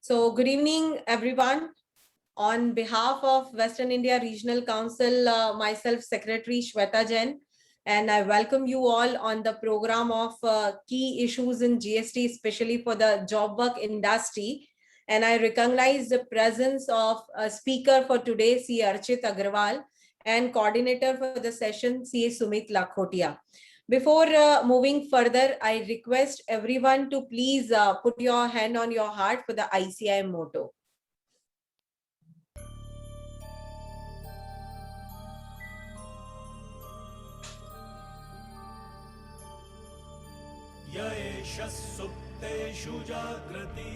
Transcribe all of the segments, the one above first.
So good evening, everyone. On behalf of Western India Regional Council, myself, Secretary Shweta Jain, and I welcome you all on the program of key issues in GST, especially for the job work industry. And I recognize the presence of a speaker for today, C. Archit Agarwal, and coordinator for the session, C. Sumit Lakhotia. Before moving further, I request everyone to please put your hand on your heart for the ICI motto. येष सुप्तेषु जाग्रति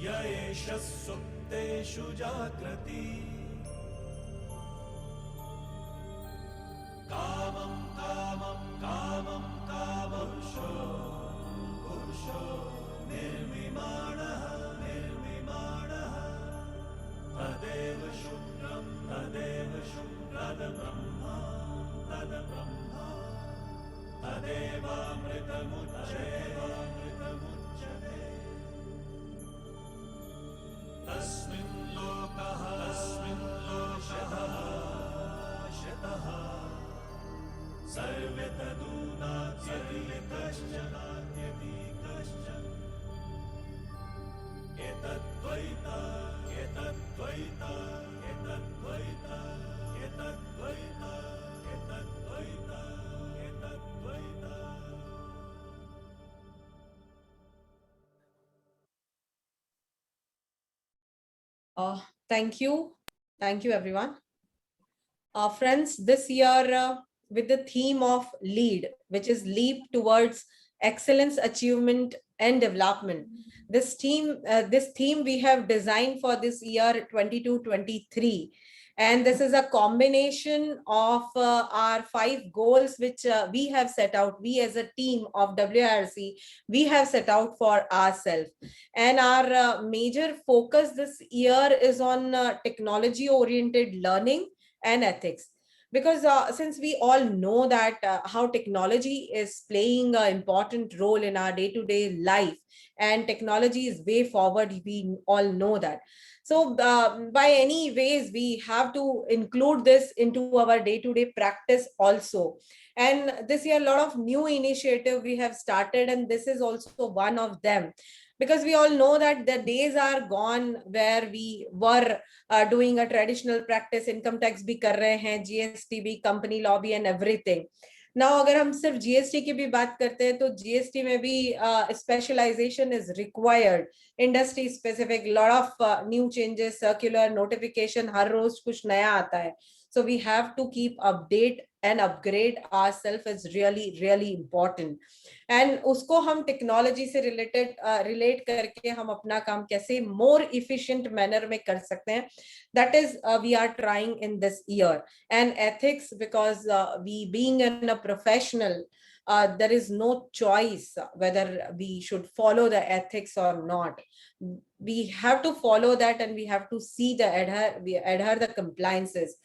येष सुप्तेषु जाग्रति कामं कामं कामं कामपुरुषो पुरुषो निर्विमाणः निर्विमाणः तदेव शुक्रं तदेव शुक्रदब्रह्मा तदब्रह्मा तदेवामृतमुच्यते तस्मिन् लोकः शतः सर्वे तदूनात्यपि कश्चन एतद्वैता एतद्वैता एतद्वैता एतद्वैता एतद्वैता एतद्वैता. Thank you. Thank you, everyone. Friends, this year with the theme of LEAD, which is Leap Towards Excellence, Achievement and Development. This theme we have designed for this year 22-23. And this is a combination of our 5 goals, which we have set out, we as a team of WIRC, we have set out for ourselves. And our major focus this year is on technology-oriented learning and ethics. Because since we all know that how technology is playing an important role in our day-to-day life, and technology is way forward, we all know that. So by any ways, we have to include this into our day-to-day practice also. And this year, a lot of new initiative we have started, and this is also one of them. Because we all know that the days are gone where we were doing a traditional practice, income tax bhi kar rahe hain, GST bhi, company law bhi, and everything. Now, अगर हम सिर्फ GST की भी बात करते हैं तो GST में भी specialization is required, industry specific, lot of new changes, circular notification, हर रोज कुछ नया आता है. So we have to keep update and upgrade ourselves is really important. And उसको हम technology से relate करके हम अपना काम कैसे more efficient manner में कर सकते हैं. That is we are trying in this year. And ethics, because we being a professional, there is no choice whether we should follow the ethics or not. We have to follow that, and we have to see the adhere the compliances.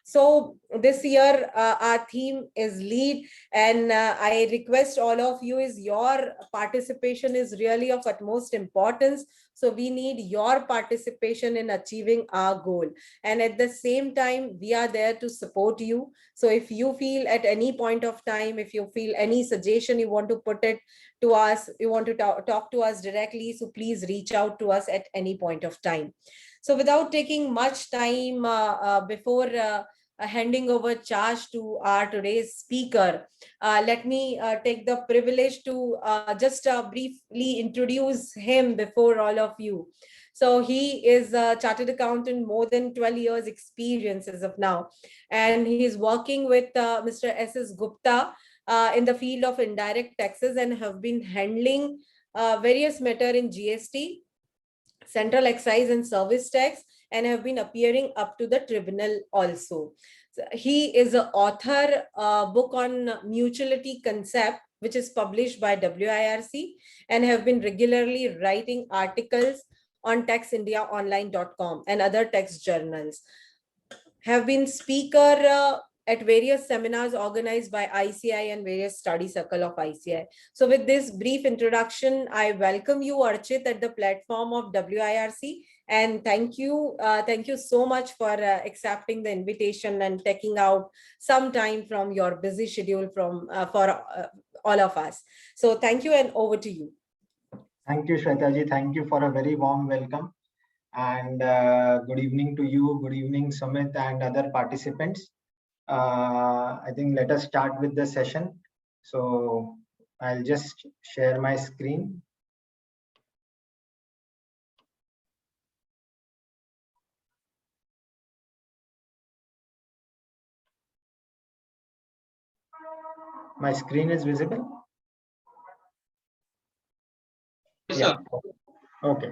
So this year our theme is LEAD, and I request all of you, is your participation is really of utmost importance. So we need your participation in achieving our goal, and at the same time we are there to support you. So if you feel at any point of time, if you feel any suggestion, you want to put it to us, you want to talk to us directly, so please reach out to us at any point of time. So without taking much time, before handing over charge to our today's speaker, let me take the privilege to just briefly introduce him before all of you. So he is a chartered accountant, more than 12 years experience as of now. And he is working with Mr. S.S. Gupta in the field of indirect taxes, and have been handling various matter in GST, Central Excise and Service Tax, and have been appearing up to the tribunal also. So he is an author book on mutuality concept, which is published by WIRC, and have been regularly writing articles on taxindiaonline.com and other tax journals. Have been speaker at various seminars organized by ICI and various study circle of ICI. So with this brief introduction, I welcome you, Archit, at the platform of WIRC. And thank you so much for accepting the invitation and taking out some time from your busy schedule for all of us. So thank you, and over to you. Thank you, Shwetaji. Thank you for a very warm welcome. And good evening to you. Good evening, Sumit and other participants. I think let us start with the session. So I'll just share my screen. My screen is visible? Yes, sir. Okay.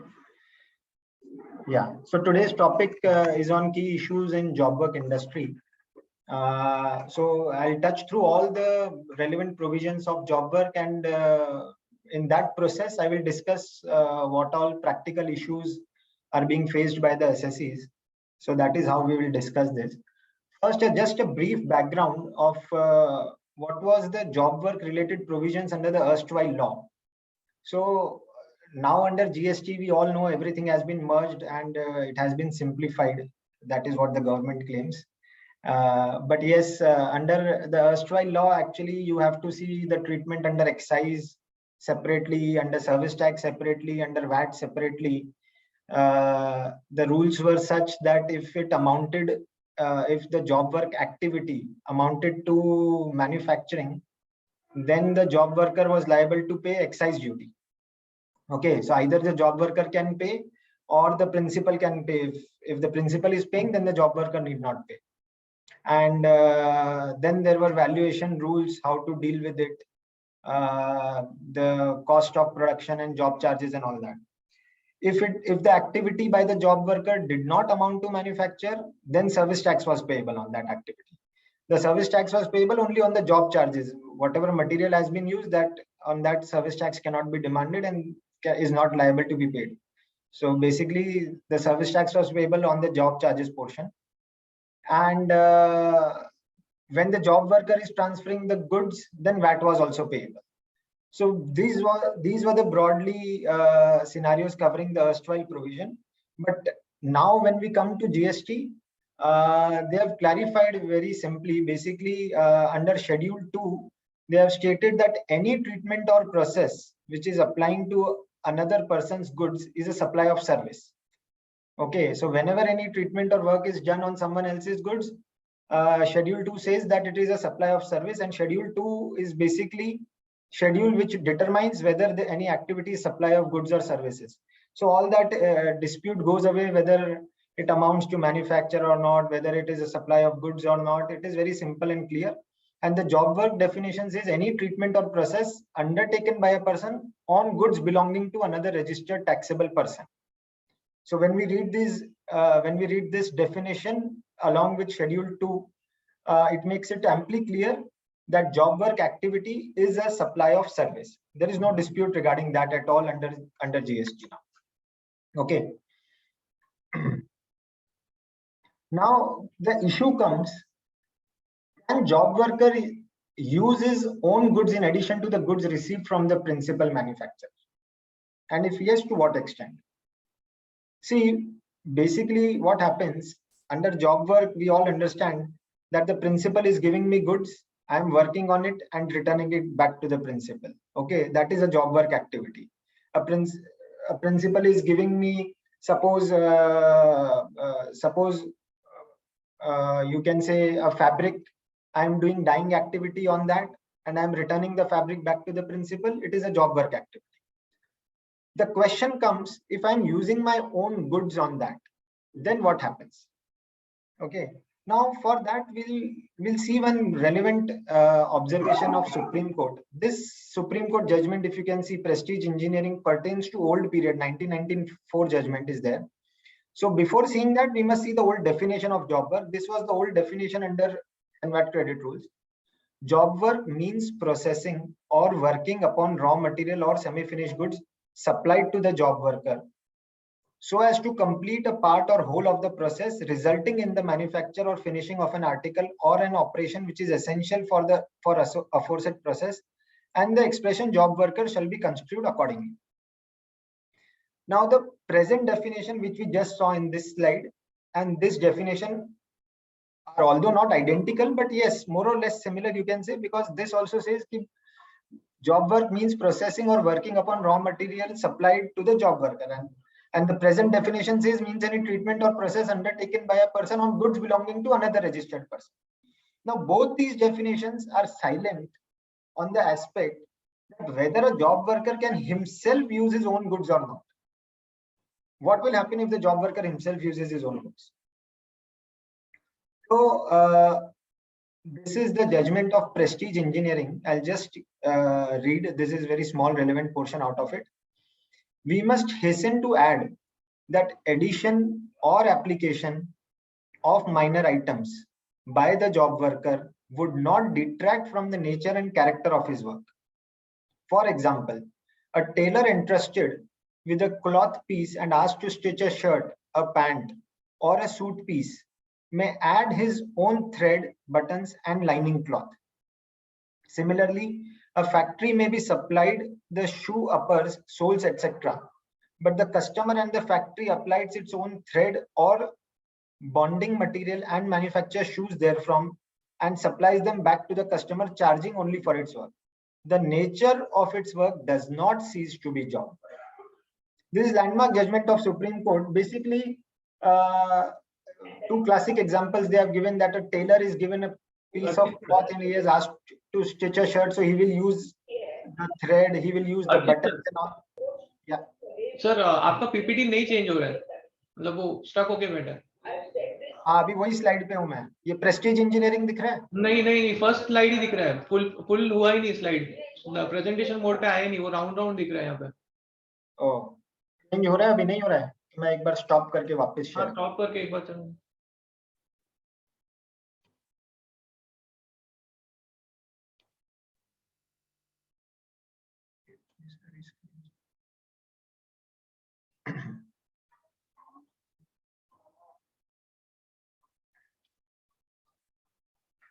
Yeah. So today's topic is on key issues in job work industry. So I'll touch through all the relevant provisions of job work, and in that process, I will discuss what all practical issues are being faced by the assessees. So that is how we will discuss this. First, just a brief background of what was the job work related provisions under the erstwhile law. So now under GST, we all know everything has been merged and it has been simplified. That is what the government claims. But yes, under the erstwhile law, actually, you have to see the treatment under excise separately, under service tax separately, under VAT separately. The rules were such that if it amounted, if the job work activity amounted to manufacturing, then the job worker was liable to pay excise duty. Okay, so either the job worker can pay or the principal can pay. If the principal is paying, then the job worker need not pay. And then there were valuation rules, how to deal with it, the cost of production and job charges and all that. If the activity by the job worker did not amount to manufacture, then service tax was payable on that activity. The service tax was payable only on the job charges. Whatever material has been used, that on that service tax cannot be demanded and is not liable to be paid. So basically, the service tax was payable on the job charges portion. And when the job worker is transferring the goods, then VAT was also payable. So these were the broadly scenarios covering the erstwhile provision. But now when we come to GST, they have clarified very simply. Basically, under Schedule 2, they have stated that any treatment or process which is applying to another person's goods is a supply of service. Okay, so whenever any treatment or work is done on someone else's goods, Schedule 2 says that it is a supply of service, and Schedule 2 is basically schedule which determines whether any activity is supply of goods or services. So all that dispute goes away, whether it amounts to manufacture or not, whether it is a supply of goods or not. It is very simple and clear. And the job work definition says any treatment or process undertaken by a person on goods belonging to another registered taxable person. So when we read this definition along with Schedule 2, it makes it amply clear that job work activity is a supply of service. There is no dispute regarding that at all under GST now. Okay. Now the issue comes, can job worker use his own goods in addition to the goods received from the principal manufacturer? And if yes, to what extent? See, basically what happens under job work, we all understand that the principal is giving me goods, I am working on it and returning it back to the principal. Okay, that is a job work activity. A principal is giving me, suppose you can say a fabric, I am doing dyeing activity on that and I am returning the fabric back to the principal. It is a job work activity. The question comes, if I'm using my own goods on that, then what happens? Okay. Now for that, we'll see one relevant observation of Supreme Court. This Supreme Court judgment, if you can see, Prestige Engineering, pertains to old period. 1994 judgment is there. So before seeing that, we must see the old definition of job work. This was the old definition under VAT credit rules. Job work means processing or working upon raw material or semi-finished goods supplied to the job worker so as to complete a part or whole of the process resulting in the manufacture or finishing of an article or an operation which is essential for the aforesaid process, and the expression job worker shall be construed accordingly. Now the present definition which we just saw in this slide and this definition are although not identical, but yes, more or less similar, you can say, because this also says that job work means processing or working upon raw material supplied to the job worker, and the present definition says means any treatment or process undertaken by a person on goods belonging to another registered person. Now both these definitions are silent on the aspect that whether a job worker can himself use his own goods or not. What will happen if the job worker himself uses his own goods? So this is the judgment of Prestige Engineering. I'll just read. This is very small relevant portion out of it. We must hasten to add that addition or application of minor items by the job worker would not detract from the nature and character of his work. For example, a tailor entrusted with a cloth piece and asked to stitch a shirt, a pant, or a suit piece may add his own thread, buttons, and lining cloth. Similarly, a factory may be supplied the shoe uppers, soles, etc., but the customer and the factory applies its own thread or bonding material and manufactures shoes therefrom and supplies them back to the customer, charging only for its work. The nature of its work does not cease to be job. This is landmark judgment of Supreme Court. Basically, two classic examples they have given, that a tailor is given a piece of cloth and he is asked to stitch a shirt, so he will use the thread, he will use the buttons and all. Yeah. Sir आपका PPT नहीं change हो रहा है, मतलब वो stuck होके बैठा है। हाँ, अभी वही स्लाइड पे हूँ मैं। ये प्रेस्टीज इंजीनियरिंग दिख रहा है? नहीं, फर्स्ट स्लाइड ही दिख रहा है, फुल हुआ ही नहीं स्लाइड, प्रेजेंटेशन मोड पे आया नहीं, वो राउंड दिख रहा है यहाँ पे। ओ, चेंज हो रहा है? अभी नहीं हो रहा है? मैं एक बार स्टॉप करके वापस शेयर। हाँ, स्टॉप करके एक बार चलो।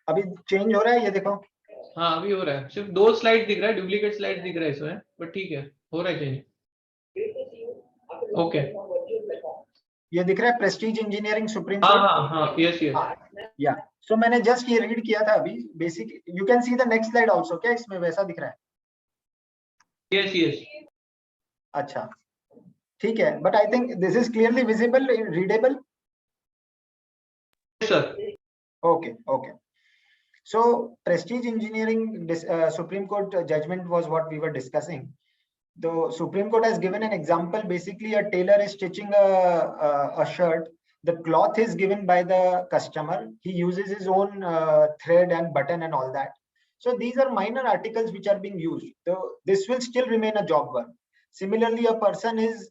अभी चेंज हो रहा है, ये देखो। हाँ, अभी हो रहा है, सिर्फ 2 स्लाइड दिख रहा है, डुप्लीकेट स्लाइड दिख रहा है इसमें, बट ठीक है, हो रहा है चेंज। ओके, ये दिख रहा है प्रेस्टीज इंजीनियरिंग सुप्रीम कोर्ट। हाँ हाँ, यस या सो मैंने जस्ट ये रीड किया था अभी। Basic you can see the next slide also, क्या इसमें वैसा दिख रहा है? यस। अच्छा, ठीक है, but I think this is clearly visible, readable. Sir, okay. So prestige engineering Supreme Court judgment was what we were discussing. The Supreme Court has given an example. Basically, a tailor is stitching a shirt. The cloth is given by the customer. He uses his own thread and button and all that. So these are minor articles which are being used. So this will still remain a job work. Similarly, a person is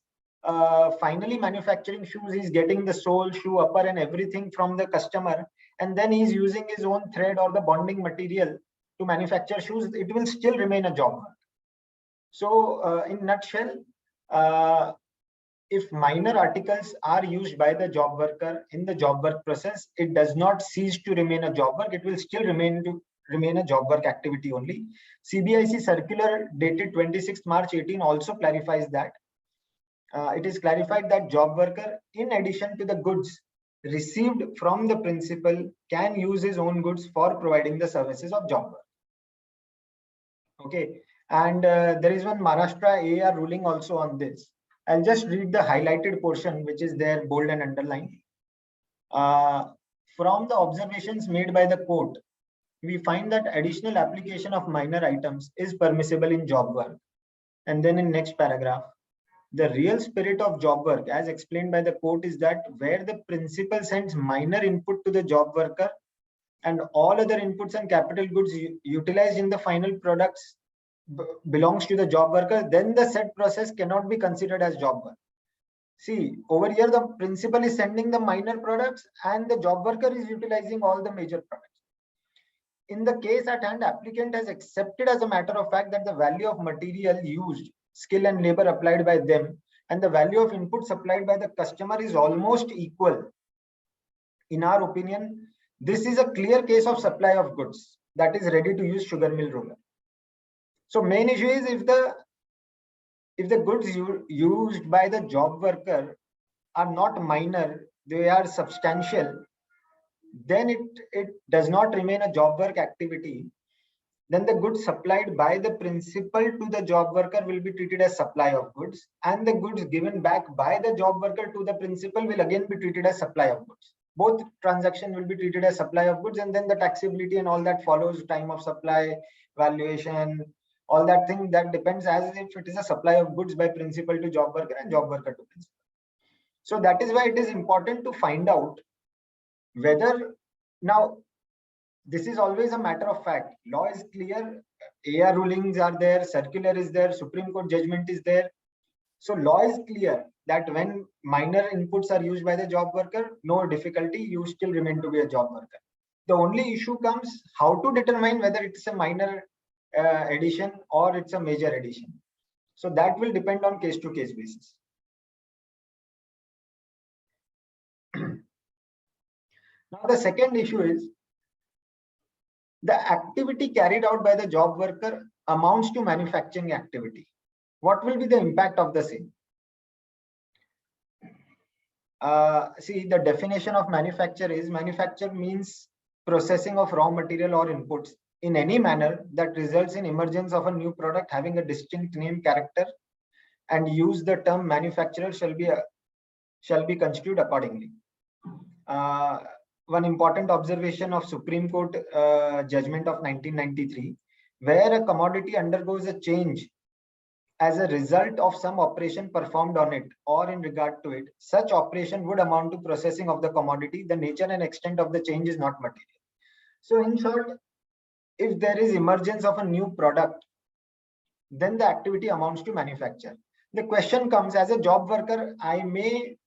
finally manufacturing shoes. He's getting the sole, shoe upper, and everything from the customer, and then he's using his own thread or the bonding material to manufacture shoes. It will still remain a job work. So in nutshell, if minor articles are used by the job worker in the job work process, it does not cease to remain a job work. It will still remain a job work activity only. CBIC circular dated 26th March 18 also clarifies that. It is clarified that job worker, in addition to the goods received from the principal, can use his own goods for providing the services of job work. Okay, and there is one Maharashtra AR ruling also on this. I'll just read the highlighted portion which is there, bold and underlined. From the observations made by the court, we find that additional application of minor items is permissible in job work. And then in next paragraph, the real spirit of job work, as explained by the court, is that where the principal sends minor input to the job worker and all other inputs and capital goods utilized in the final products belongs to the job worker, then the said process cannot be considered as job work. See, over here, the principal is sending the minor products and the job worker is utilizing all the major products. In the case at hand, applicant has accepted as a matter of fact that the value of material used, skill and labor applied by them and the value of input supplied by the customer is almost equal, in our opinion, this is a clear case of supply of goods that is ready to use sugar mill roller. So main issue is if the goods used by the job worker are not minor, they are substantial, then it does not remain a job work activity. Then the goods supplied by the principal to the job worker will be treated as supply of goods, and the goods given back by the job worker to the principal will again be treated as supply of goods. Both transactions will be treated as supply of goods, and then the taxability and all that follows, time of supply, valuation, all that thing that depends as if it is a supply of goods by principal to job worker and job worker to principal. So that is why it is important to find out whether, now this is always a matter of fact. Law is clear, AR rulings are there, circular is there, Supreme Court judgment is there. So law is clear that when minor inputs are used by the job worker, no difficulty, you still remain to be a job worker. The only issue comes how to determine whether it's a minor addition or it's a major addition. So that will depend on case to case basis. Now the second issue is the activity carried out by the job worker amounts to manufacturing activity. What will be the impact of the same? See, the definition of manufacture is, manufacture means processing of raw material or inputs in any manner that results in emergence of a new product having a distinct name, character, and use the term manufacturer shall be construed accordingly. One important observation of Supreme Court judgment of 1993, where a commodity undergoes a change as a result of some operation performed on it or in regard to it, such operation would amount to processing of the commodity. The nature and extent of the change is not material. So in short, if there is emergence of a new product, then the activity amounts to manufacture. The question comes, as a job worker, I may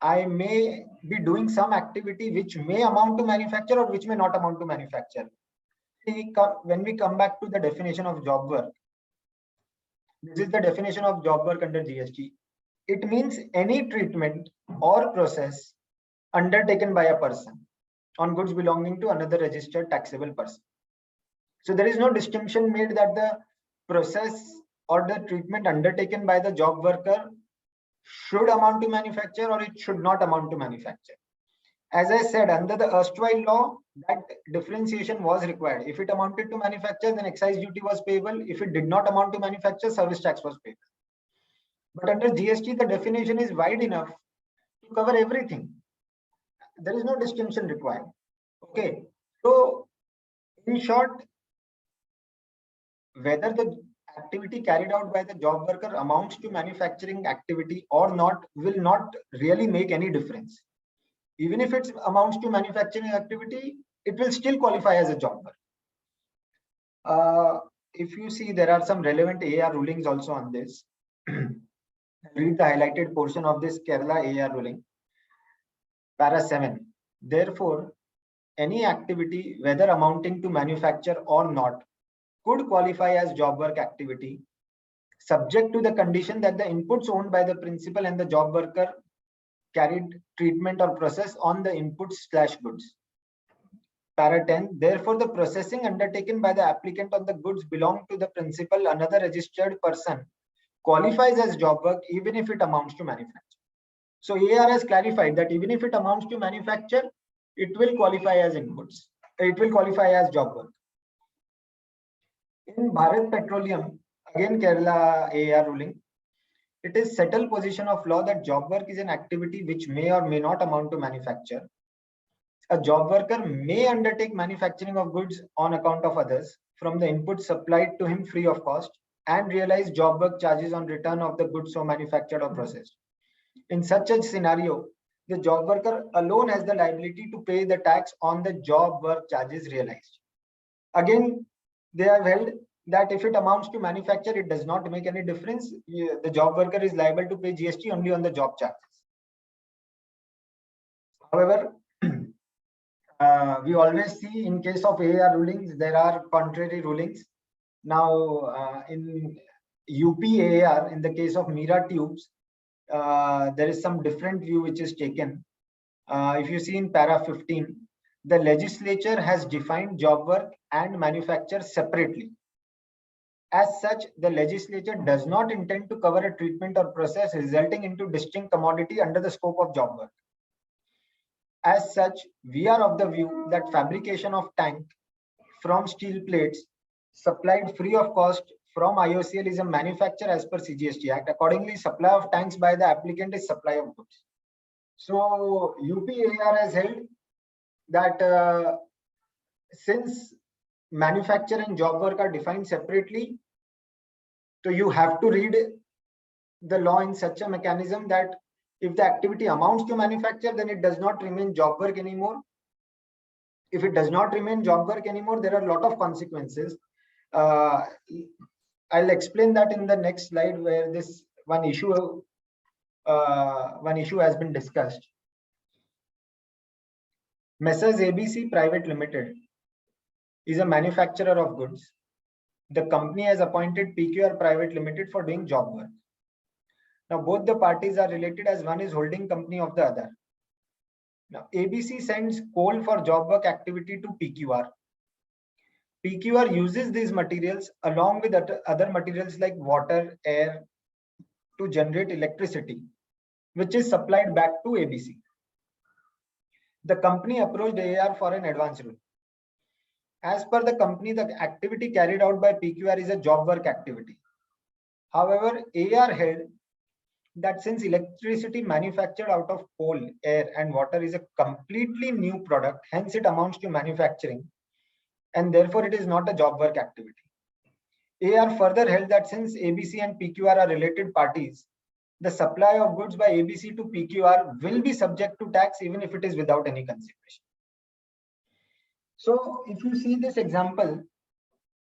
be doing some activity which may amount to manufacture or which may not amount to manufacture. When we come back to the definition of job work, this is the definition of job work under GST. It means any treatment or process undertaken by a person on goods belonging to another registered taxable person. So there is no distinction made that the process or the treatment undertaken by the job worker should amount to manufacture or it should not amount to manufacture. As I said, under the erstwhile law, that differentiation was required. If it amounted to manufacture, then excise duty was payable. If it did not amount to manufacture, service tax was payable. But under GST, the definition is wide enough to cover everything. There is no distinction required. Okay. So, in short, whether the activity carried out by the job worker amounts to manufacturing activity or not will not really make any difference. Even if it amounts to manufacturing activity, it will still qualify as a job work. If you see, there are some relevant AR rulings also on this. Read the highlighted portion of this Kerala AR ruling. Para 7. Therefore, any activity, whether amounting to manufacture or not, could qualify as job work activity, subject to the condition that the inputs owned by the principal and the job worker carried treatment or process on the inputs/goods. Para 10. Therefore, the processing undertaken by the applicant on the goods belong to the principal, another registered person, qualifies as job work even if it amounts to manufacture. So AR has clarified that even if it amounts to manufacture, it will qualify as inputs. It will qualify as job work. In Bharat Petroleum, again Kerala AR ruling, it is settled position of law that job work is an activity which may or may not amount to manufacture. A job worker may undertake manufacturing of goods on account of others from the input supplied to him free of cost and realize job work charges on return of the goods so manufactured or processed. In such a scenario, the job worker alone has the liability to pay the tax on the job work charges realized. Again, they have held that if it amounts to manufacture, it does not make any difference. The job worker is liable to pay GST only on the job charges. However, we always see in case of AR rulings, there are contrary rulings. Now, in UPAR, in the case of Mira tubes, there is some different view which is taken. If you see in para 15, the legislature has defined job work and manufacture separately. As such, the legislature does not intend to cover a treatment or process resulting into distinct commodity under the scope of job work. As such, we are of the view that fabrication of tank from steel plates supplied free of cost from IOCL is a manufacture as per CGST Act. Accordingly, supply of tanks by the applicant is supply of goods. So UPAR has held that since manufacture and job work are defined separately, so you have to read the law in such a mechanism that if the activity amounts to manufacture, then it does not remain job work anymore. If it does not remain job work anymore, there are a lot of consequences. I'll explain that in the next slide, where this one issue has been discussed. Messrs ABC Private Limited is a manufacturer of goods. The company has appointed PQR Private Limited for doing job work. Now, both the parties are related as one is holding company of the other. Now, ABC sends coal for job work activity to PQR. PQR uses these materials along with other materials like water, air to generate electricity, which is supplied back to ABC. The company approached AAR for an advance rule. As per the company, the activity carried out by PQR is a job work activity. However, AAR held that since electricity manufactured out of coal, air, and water is a completely new product, hence it amounts to manufacturing, and therefore it is not a job work activity. AAR further held that since ABC and PQR are related parties, the supply of goods by ABC to PQR will be subject to tax even if it is without any consideration. So if you see this example,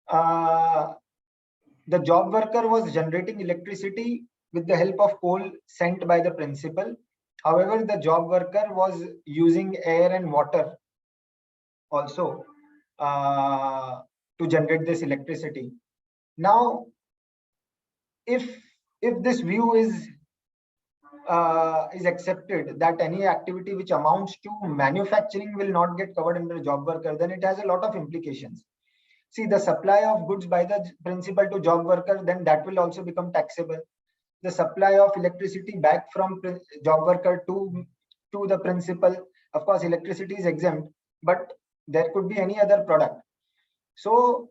the job worker was generating electricity with the help of coal sent by the principal. However, the job worker was using air and water also to generate this electricity. Now, if this view is accepted that any activity which amounts to manufacturing will not get covered under job worker, then it has a lot of implications. See, the supply of goods by the principal to job worker, then that will also become taxable. The supply of electricity back from job worker to the principal, of course, electricity is exempt, but there could be any other product. So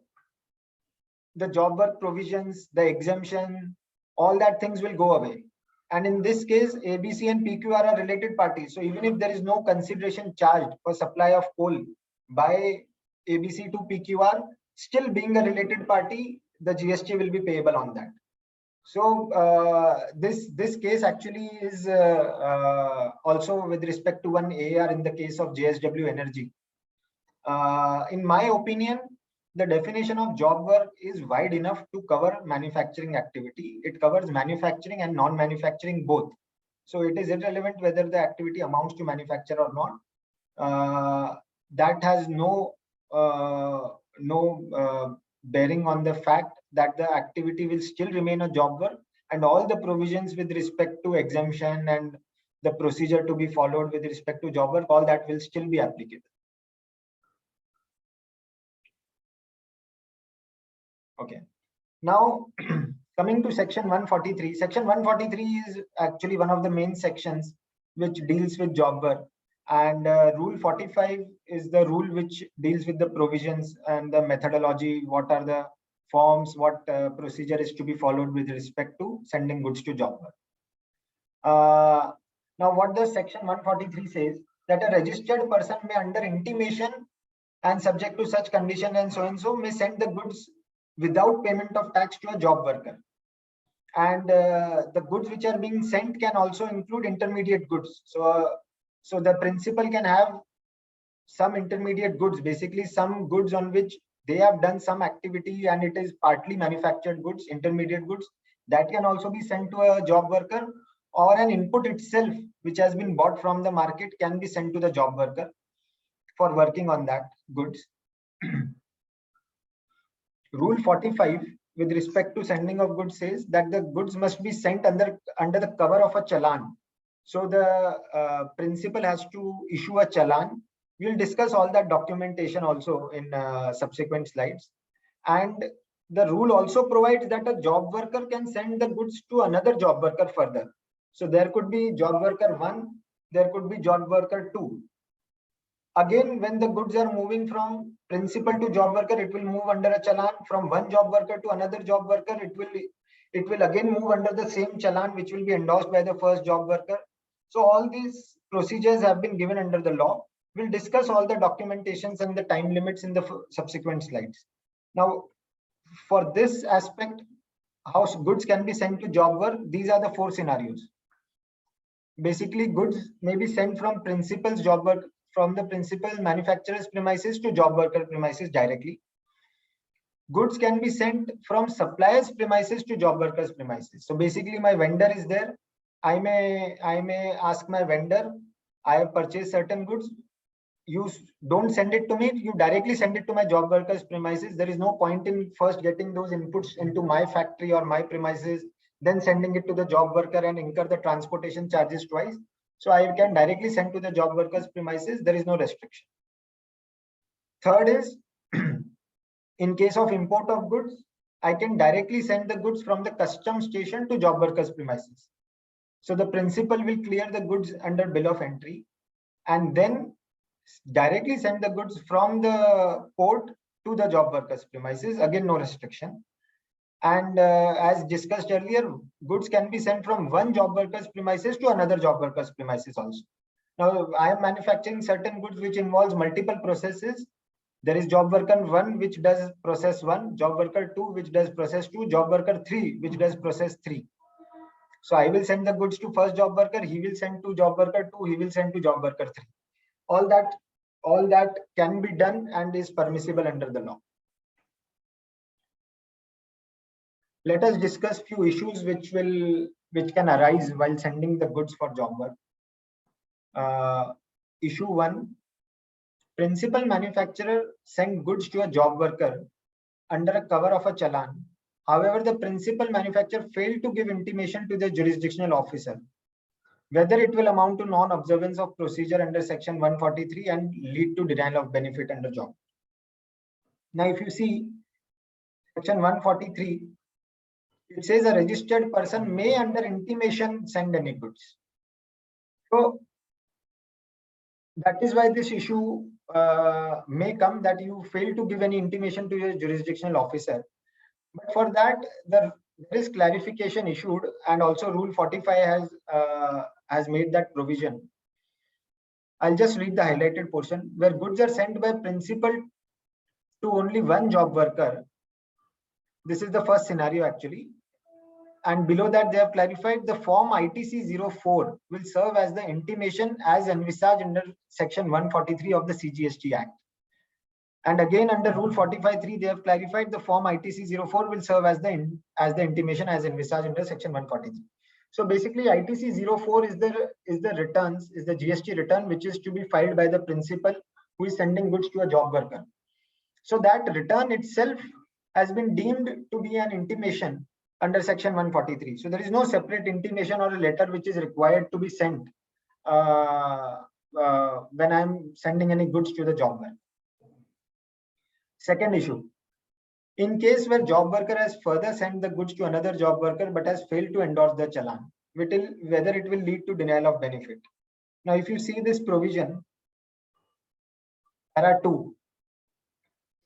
the job work provisions, the exemption, all that things will go away. And in this case, ABC and PQR are related parties. So even if there is no consideration charged for supply of coal by ABC to PQR, still being a related party, the GST will be payable on that. So this case actually is also with respect to one AAR in the case of JSW Energy. In my opinion, the definition of job work is wide enough to cover manufacturing activity. It covers manufacturing and non-manufacturing both. So it is irrelevant whether the activity amounts to manufacture or not. That has no bearing on the fact that the activity will still remain a job work, and all the provisions with respect to exemption and the procedure to be followed with respect to job work, all that will still be applicable. Okay. Now, coming to section 143. Section 143 is actually one of the main sections which deals with job work. And rule 45 is the rule which deals with the provisions and the methodology, what are the forms, what procedure is to be followed with respect to sending goods to job work. Now, what the section 143 says, that a registered person may, under intimation and subject to such condition and so may send the goods without payment of tax to a job worker. And the goods which are being sent can also include intermediate goods. So the principal can have some intermediate goods, basically some goods on which they have done some activity and it is partly manufactured goods, intermediate goods, that can also be sent to a job worker, or an input itself which has been bought from the market can be sent to the job worker for working on that goods. Rule 45, with respect to sending of goods says that the goods must be sent under the cover of a challan. So the principal has to issue a challan. We'll discuss all that documentation also in subsequent slides. And the rule also provides that a job worker can send the goods to another job worker further. So there could be job worker 1, there could be job worker 2. Again, when the goods are moving from principal to job worker, it will move under a challan. From one job worker to another job worker, it will again move under the same challan, which will be endorsed by the first job worker. So all these procedures have been given under the law. We'll discuss all the documentations and the time limits in the subsequent slides. Now, for this aspect, how goods can be sent to job work, these are the 4 scenarios. Basically, goods may be sent from principal's job work, from the principal manufacturer's premises to job worker premises directly. Goods can be sent from supplier's premises to job worker's premises. So basically, my vendor is there. I may ask my vendor, I have purchased certain goods. You don't send it to me, you directly send it to my job worker's premises. There is no point in first getting those inputs into my factory or my premises, then sending it to the job worker and incur the transportation charges twice. So I can directly send to the job worker's premises. There is no restriction. Third is, in case of import of goods, I can directly send the goods from the custom station to job worker's premises. So the principal will clear the goods under bill of entry and then directly send the goods from the port to the job worker's premises. Again, no restriction. And as discussed earlier, goods can be sent from one job worker's premises to another job worker's premises also. Now, I am manufacturing certain goods which involves multiple processes. There is job worker 1 which does process 1, job worker 2 which does process 2, job worker 3 which does process 3. So I will send the goods to first job worker, he will send to job worker 2, he will send to job worker 3. All that can be done and is permissible under the law. Let us discuss few issues which can arise while sending the goods for job work. Issue 1, principal manufacturer send goods to a job worker under a cover of a challan. However, the principal manufacturer failed to give intimation to the jurisdictional officer whether it will amount to non-observance of procedure under section 143 and lead to denial of benefit under job. Now, if you see section 143, it says a registered person may under intimation send any goods. So that is why this issue may come, that you fail to give any intimation to your jurisdictional officer. But for that, there is clarification issued, and also Rule 45 has made that provision. I'll just read the highlighted portion. Where goods are sent by principal to only one job worker, this is the first scenario actually. And below that, they have clarified the form ITC 04 will serve as the intimation as envisaged under section 143 of the CGST Act. And again, under Rule 45(3), they have clarified the form ITC 04 will serve as the intimation as envisaged under section 143. So basically, ITC 04 is the returns, is the GST return which is to be filed by the principal who is sending goods to a job worker. So that return itself has been deemed to be an intimation under section 143. So there is no separate intimation or a letter which is required to be sent when I'm sending any goods to the job worker. Second issue, in case where job worker has further sent the goods to another job worker but has failed to endorse the challan, whether it will lead to denial of benefit. Now, if you see this provision, there are two.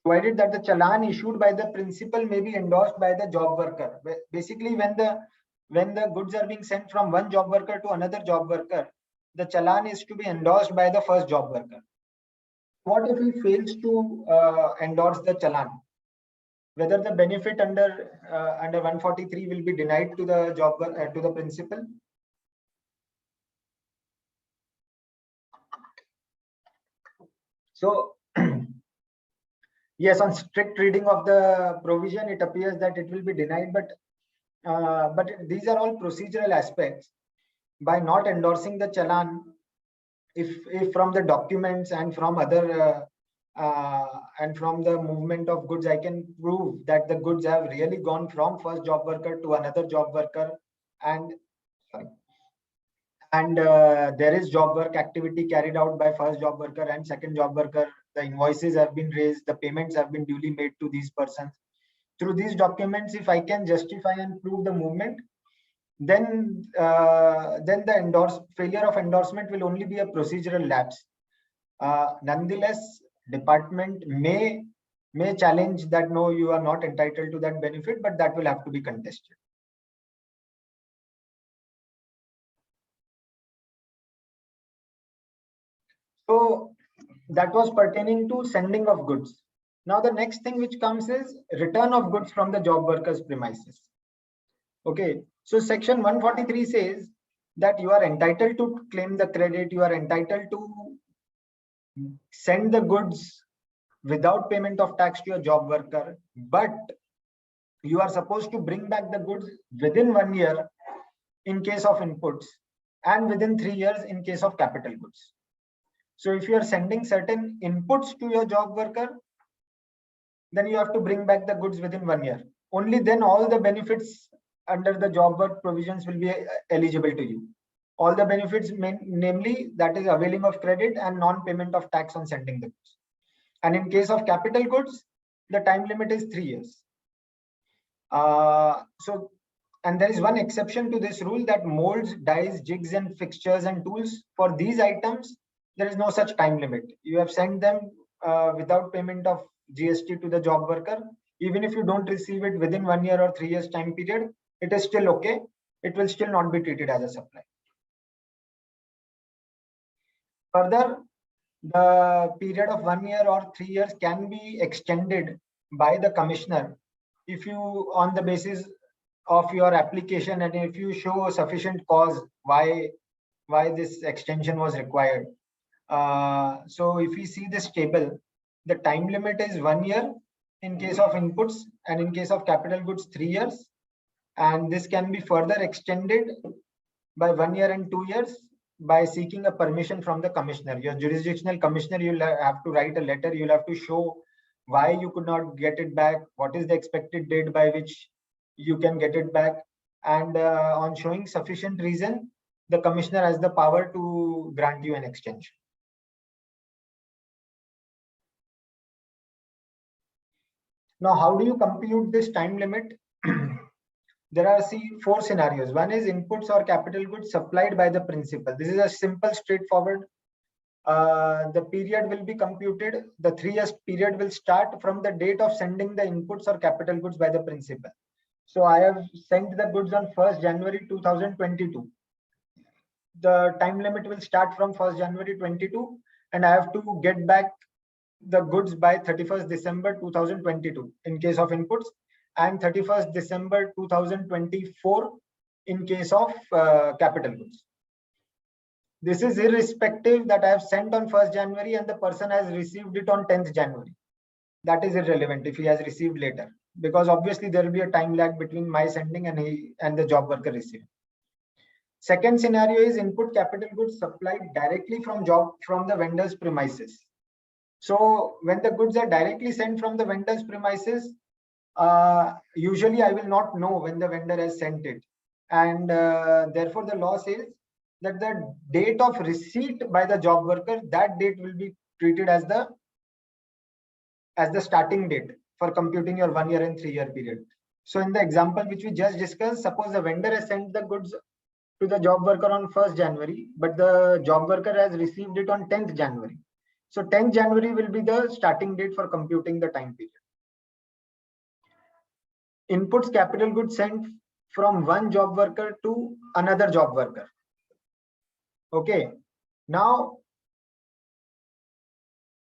Provided that the challan issued by the principal may be endorsed by the job worker. Basically, when the goods are being sent from one job worker to another job worker, the challan is to be endorsed by the first job worker. What if he fails to endorse the challan? Whether the benefit under 143 will be denied to the job to the principal? So yes, on strict reading of the provision, it appears that it will be denied, but these are all procedural aspects. By not endorsing the challan, if from the documents and from other and from the movement of goods, I can prove that the goods have really gone from first job worker to another job worker, and sorry, and there is job work activity carried out by first job worker and second job worker. The invoices have been raised, the payments have been duly made to these persons. Through these documents, if I can justify and prove the movement, then the failure of endorsement will only be a procedural lapse. Nonetheless, department may challenge that no, you are not entitled to that benefit, but that will have to be contested. So that was pertaining to sending of goods. Now the next thing which comes is return of goods from the job worker's premises. Okay, so section 143 says that you are entitled to claim the credit, you are entitled to send the goods without payment of tax to your job worker, but you are supposed to bring back the goods within 1 year in case of inputs and within 3 years in case of capital goods. So if you are sending certain inputs to your job worker, then you have to bring back the goods within 1 year. Only then all the benefits under the job work provisions will be eligible to you. All the benefits, namely that is availing of credit and non-payment of tax on sending the goods. And in case of capital goods, the time limit is 3 years. And there is one exception to this rule, that molds, dies, jigs and fixtures and tools, for these items, there is no such time limit. You have sent them without payment of GST to the job worker. Even if you don't receive it within 1 year or 3 years time period, it is still okay. It will still not be treated as a supply. Further, the period of 1 year or 3 years can be extended by the commissioner if you, on the basis of your application, and if you show sufficient cause why this extension was required. So if we see this table, the time limit is 1 year in case of inputs, and in case of capital goods 3 years, and this can be further extended by 1 year and 2 years by seeking a permission from the commissioner. Your jurisdictional commissioner, you'll have to write a letter. You'll have to show why you could not get it back, what is the expected date by which you can get it back, and on showing sufficient reason, the commissioner has the power to grant you an extension. Now, how do you compute this time limit? There are 4 scenarios. One is inputs or capital goods supplied by the principal. This is a simple, straightforward. The period will be computed. The 3 years period will start from the date of sending the inputs or capital goods by the principal. So I have sent the goods on 1st January 2022. The time limit will start from 1st January 22, and I have to get back the goods by 31st December 2022 in case of inputs, and 31st December 2024 in case of capital goods. This is irrespective that I have sent on 1st January and the person has received it on 10th January. That is irrelevant if he has received later, because obviously there will be a time lag between my sending and the job worker receiving. Second scenario is input capital goods supplied directly from the vendor's premises. So when the goods are directly sent from the vendor's premises, usually I will not know when the vendor has sent it, and therefore the law says that the date of receipt by the job worker, that date will be treated as the starting date for computing your 1 year and 3 year period. So in the example which we just discussed, suppose the vendor has sent the goods to the job worker on 1st January, but the job worker has received it on 10th January. So 10th January will be the starting date for computing the time period. Inputs capital goods sent from one job worker to another job worker. Okay. Now,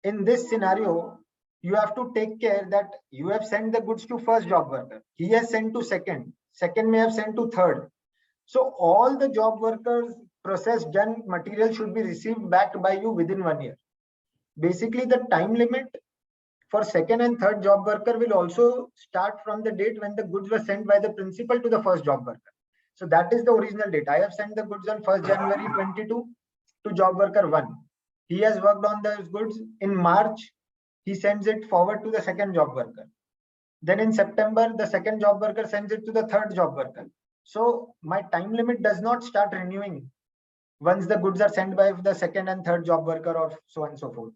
in this scenario, you have to take care that you have sent the goods to first job worker. He has sent to second may have sent to third. So all the job workers processed done material should be received back by you within 1 year. Basically, the time limit for second and third job worker will also start from the date when the goods were sent by the principal to the first job worker. So that is the original date. I have sent the goods on 1st January 22 to job worker 1. He has worked on those goods in March he sends it forward to the second job worker. Then in September, the second job worker sends it to the third job worker. So my time limit does not start renewing once the goods are sent by the second and third job worker, or so on and so forth.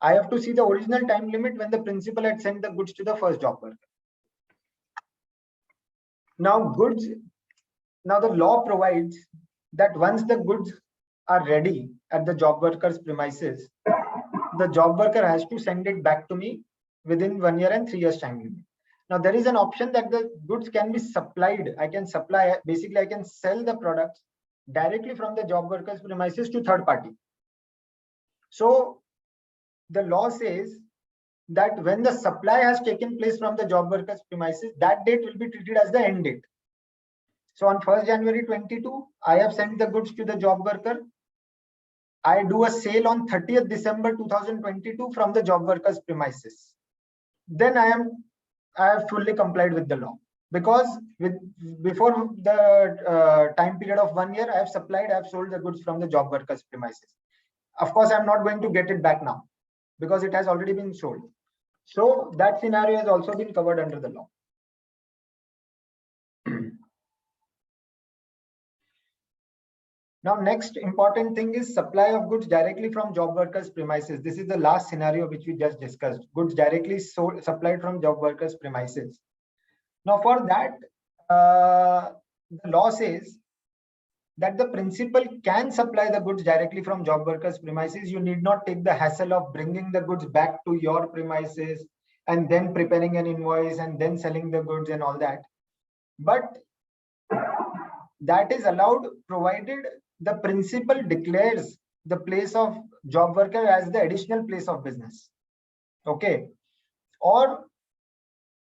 I have to see the original time limit when the principal had sent the goods to the first job worker. Now the law provides that once the goods are ready at the job worker's premises, the job worker has to send it back to me within 1 year and 3 years time limit. Now there is an option that the goods can be supplied. I can sell the products directly from the job worker's premises to third party. So the law says that when the supply has taken place from the job worker's premises, that date will be treated as the end date. So on 1st January 22, I have sent the goods to the job worker. I do a sale on 30th December 2022 from the job worker's premises. Then I have fully complied with the law, because before the time period of 1 year, I have sold the goods from the job worker's premises. Of course, I'm not going to get it back now because it has already been sold. So that scenario has also been covered under the law. Now, next important thing is supply of goods directly from job workers' premises. This is the last scenario which we just discussed. Goods directly supplied from job workers' premises. Now, for that, the law says that the principal can supply the goods directly from job workers' premises. You need not take the hassle of bringing the goods back to your premises and then preparing an invoice and then selling the goods and all that. But that is allowed provided the principal declares the place of job worker as the additional place of business. Okay. Or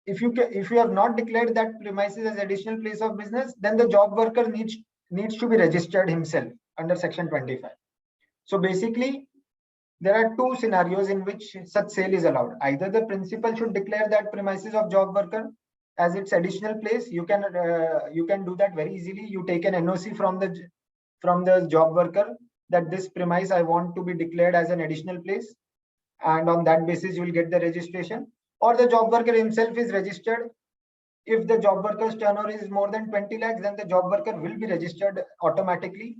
if you have not declared that premises as additional place of business, then the job worker needs to be registered himself under section 25. So basically, there are two scenarios in which such sale is allowed. Either the principal should declare that premises of job worker as its additional place. You can do that very easily. You take an NOC from the job worker that this premise I want to be declared as an additional place, and on that basis you will get the registration. Or the job worker himself is registered. If the job worker's turnover is more than 20 lakhs, then the job worker will be registered automatically.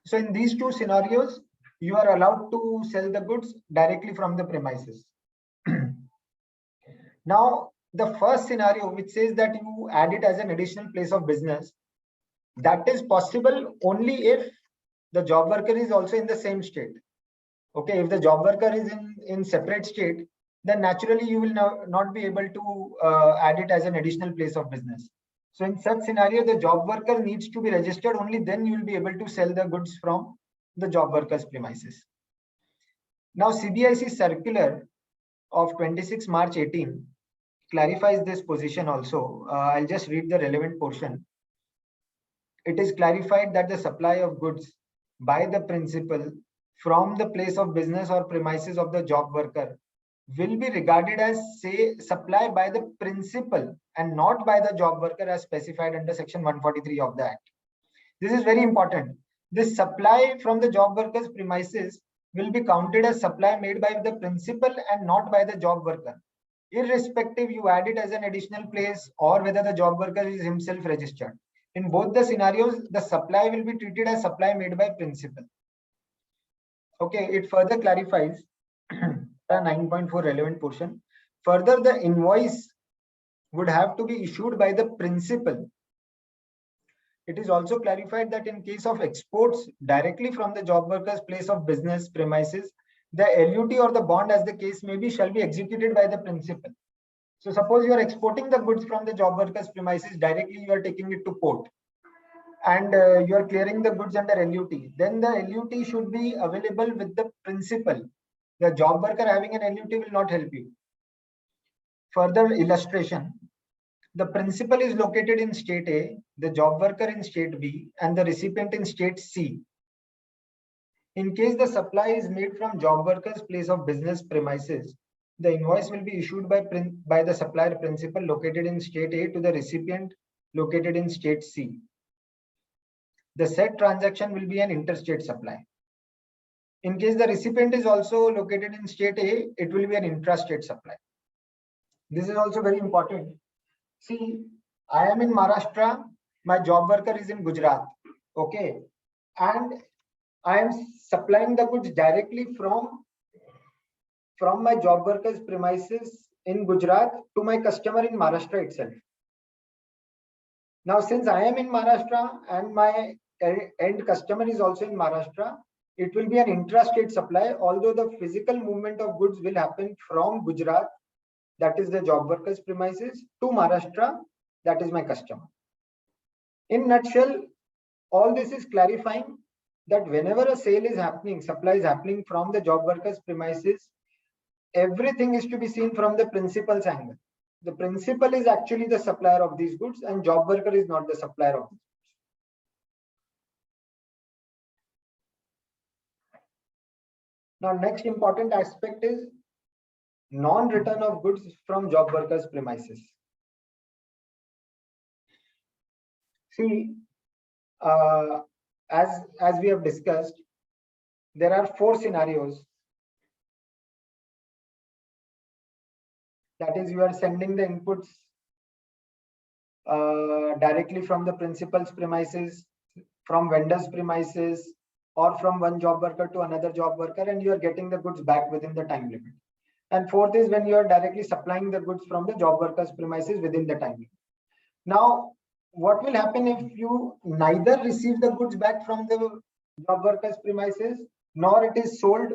So in these two scenarios, you are allowed to sell the goods directly from the premises. Now, the first scenario, which says that you add it as an additional place of business, that is possible only if the job worker is also in the same state. Okay, if the job worker is in separate state, then naturally you will not be able to add it as an additional place of business. So in such scenario, the job worker needs to be registered. Only then you will be able to sell the goods from the job worker's premises. Now, CBIC circular of 26 March 18 clarifies this position also. I'll just read the relevant portion. It is clarified that the supply of goods by the principal from the place of business or premises of the job worker will be regarded as, say, supply by the principal and not by the job worker as specified under section 143 of the Act. This is very important. This supply from the job worker's premises will be counted as supply made by the principal and not by the job worker, irrespective you add it as an additional place or whether the job worker is himself registered. In both the scenarios, the supply will be treated as supply made by principal. Okay, it further clarifies the 9.4 relevant portion. Further, the invoice would have to be issued by the principal. It is also clarified that in case of exports directly from the job worker's place of business premises, the LUT or the bond, as the case may be, shall be executed by the principal. So suppose you are exporting the goods from the job worker's premises directly, you are taking it to port and you are clearing the goods under LUT. Then the LUT should be available with the principal. The job worker having an LUT will not help you. Further illustration, the principal is located in state A, the job worker in state B, and the recipient in state C. In case the supply is made from job worker's place of business premises, the invoice will be issued by the supplier principal located in state A to the recipient located in state C. The said transaction will be an interstate supply. In case the recipient is also located in state A, it will be an intrastate supply. This is also very important. See, I am in Maharashtra, my job worker is in Gujarat, okay, and I am supplying the goods directly from my job worker's premises in Gujarat to my customer in Maharashtra itself. Now, since I am in Maharashtra and my end customer is also in Maharashtra, it will be an intrastate supply, although the physical movement of goods will happen from Gujarat, that is the job worker's premises, to Maharashtra, that is my customer. In nutshell, all this is clarifying that whenever a sale is happening, supply is happening from the job worker's premises, everything is to be seen from the principal's angle. The principal is actually the supplier of these goods and job worker is not the supplier of these goods. Now, next important aspect is non-return of goods from job workers' premises. See, as we have discussed, there are 4 scenarios. That is, you are sending the inputs directly from the principal's premises, from vendor's premises, or from one job worker to another job worker, and you are getting the goods back within the time limit. And fourth is when you are directly supplying the goods from the job worker's premises within the time limit. Now, what will happen if you neither receive the goods back from the job worker's premises, nor it is sold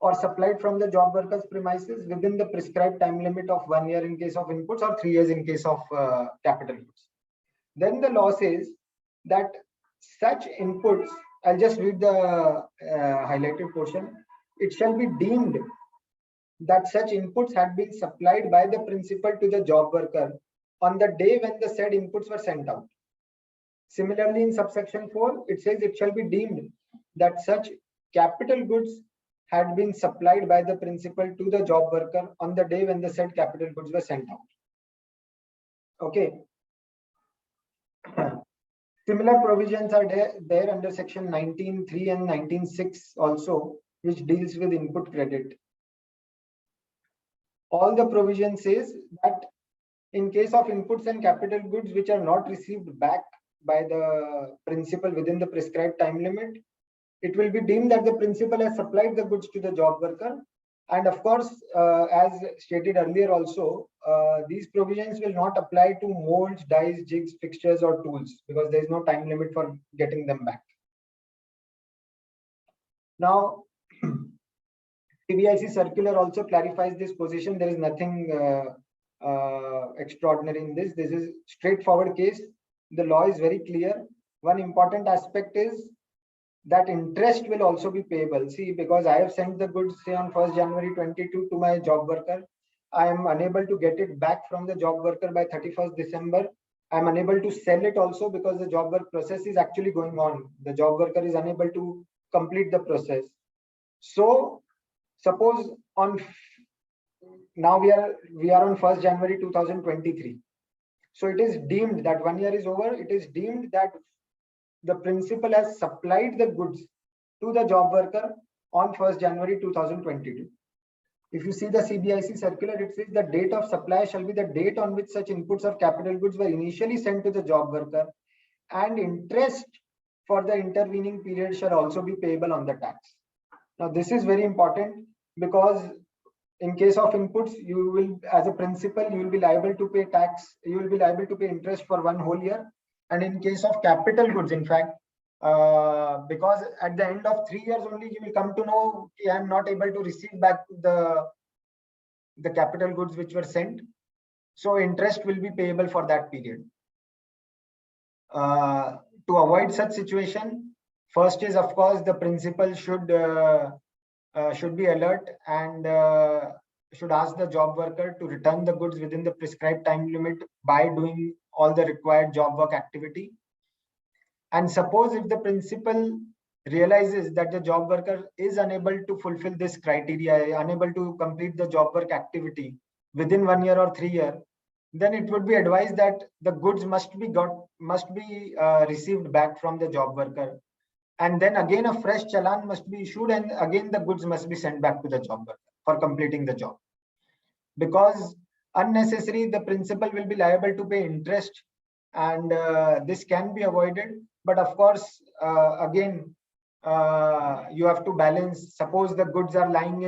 or supplied from the job worker's premises within the prescribed time limit of 1 year in case of inputs or 3 years in case of capital goods? Then the law says that such inputs, I'll just read the highlighted portion. It shall be deemed that such inputs had been supplied by the principal to the job worker on the day when the said inputs were sent out. Similarly, in subsection 4, it says it shall be deemed that such capital goods had been supplied by the principal to the job worker on the day when the said capital goods were sent out. Okay. Similar provisions are there under section 19.3 and 19.6 also, which deals with input credit. All the provision says that in case of inputs and capital goods which are not received back by the principal within the prescribed time limit, it will be deemed that the principal has supplied the goods to the job worker. And of course, as stated earlier also, these provisions will not apply to molds, dies, jigs, fixtures or tools because there is no time limit for getting them back. Now, CBIC circular also clarifies this position. There is nothing extraordinary in this. This is straightforward case. The law is very clear. One important aspect is that interest will also be payable. See, because I have sent the goods say on 1st January 22 to my job worker, I am unable to get it back from the job worker by 31st December. I am unable to sell it also because the job work process is actually going on. The job worker is unable to complete the process. So suppose on now we are on 1st January 2023. So it is deemed that 1 year is over. It is deemed that the principal has supplied the goods to the job worker on 1st January 2022. If you see the CBIC circular, it says the date of supply shall be the date on which such inputs or capital goods were initially sent to the job worker, and interest for the intervening period shall also be payable on the tax. Now, this is very important because in case of inputs, you will, as a principal, you will be liable to pay tax, you will be liable to pay interest for 1 whole year. And in case of capital goods, in fact, because at the end of 3 years only, you will come to know I am not able to receive back the capital goods which were sent. So interest will be payable for that period. To avoid such situation, first is, of course, the principal should be alert and should ask the job worker to return the goods within the prescribed time limit by doing all the required job work activity. And suppose if the principal realizes that the job worker is unable to fulfill this criteria, unable to complete the job work activity within 1 year or 3 years, then it would be advised that the goods must be received back from the job worker and then again a fresh challan must be issued, and again the goods must be sent back to the job worker for completing the job. Because unnecessary, the principal will be liable to pay interest, and this can be avoided. But of course, again, you have to balance. Suppose the goods are lying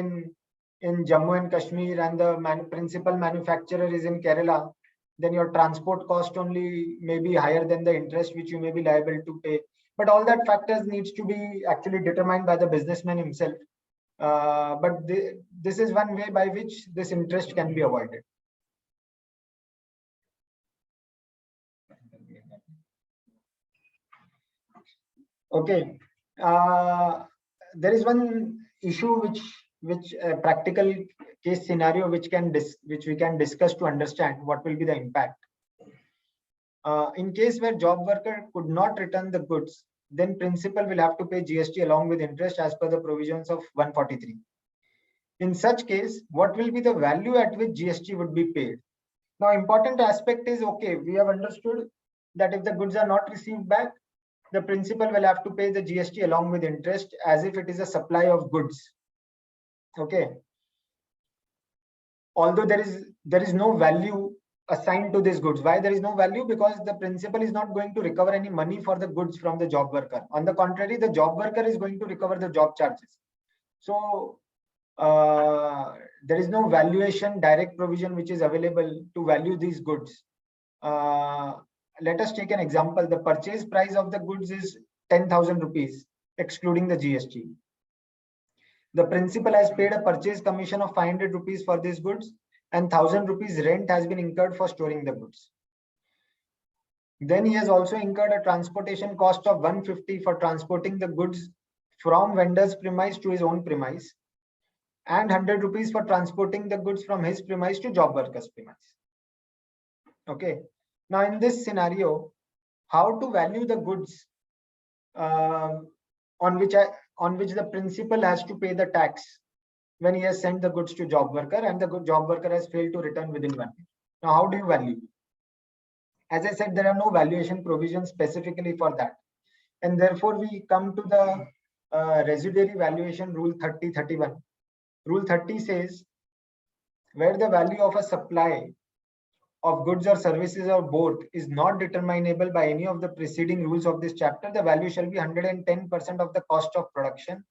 in Jammu and Kashmir, and the principal manufacturer is in Kerala, then your transport cost only may be higher than the interest which you may be liable to pay. But all that factors needs to be actually determined by the businessman himself. But this is one way by which this interest can be avoided. Okay. There is one issue which a practical case scenario which we can discuss to understand what will be the impact. In case where job worker could not return the goods, then principal will have to pay GST along with interest as per the provisions of 143. In such case, what will be the value at which GST would be paid? Now, important aspect is, okay, we have understood that if the goods are not received back, the principal will have to pay the GST along with interest as if it is a supply of goods. Okay. Although there is no value assigned to these goods. Why there is no value? Because the principal is not going to recover any money for the goods from the job worker. On the contrary, the job worker is going to recover the job charges. So there is no valuation direct provision which is available to value these goods. Let us take an example. The purchase price of the goods is 10,000 rupees, excluding the GST. The principal has paid a purchase commission of 500 rupees for these goods, and 1,000 rupees rent has been incurred for storing the goods. Then he has also incurred a transportation cost of 150 for transporting the goods from vendor's premise to his own premise, and 100 rupees for transporting the goods from his premise to job worker's premise. Okay. Now, in this scenario, how to value the goods on which the principal has to pay the tax when he has sent the goods to job worker and the job worker has failed to return within 1 year. Now, how do you value? As I said, there are no valuation provisions specifically for that. And therefore, we come to the residuary valuation rule 3031. Rule 30 says, where the value of a supply of goods or services or both is not determinable by any of the preceding rules of this chapter, the value shall be 110% of the cost of production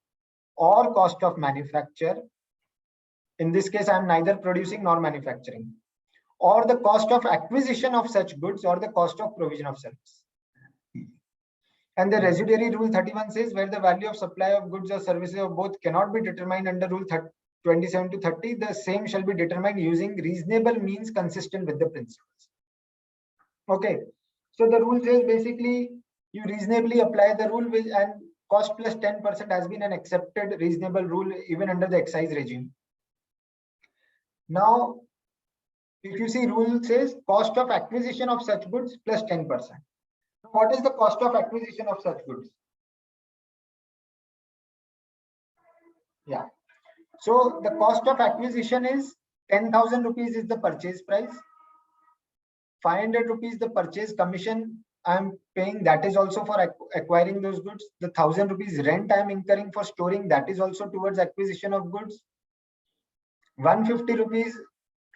or cost of manufacture. In this case, I am neither producing nor manufacturing, or the cost of acquisition of such goods or the cost of provision of service. And the residuary rule 31 says, where the value of supply of goods or services or both cannot be determined under rule 27 to 30, the same shall be determined using reasonable means consistent with the principles. Okay, so the rule says basically you reasonably apply the rule, and cost plus 10% has been an accepted reasonable rule even under the excise regime. Now, if you see, rule says cost of acquisition of such goods plus 10%. What is the cost of acquisition of such goods? Yeah. So the cost of acquisition is 10,000 rupees is the purchase price. 500 rupees the purchase commission I am paying, that is also for acquiring those goods. The 1,000 rupees rent I am incurring for storing, that is also towards acquisition of goods. 150 rupees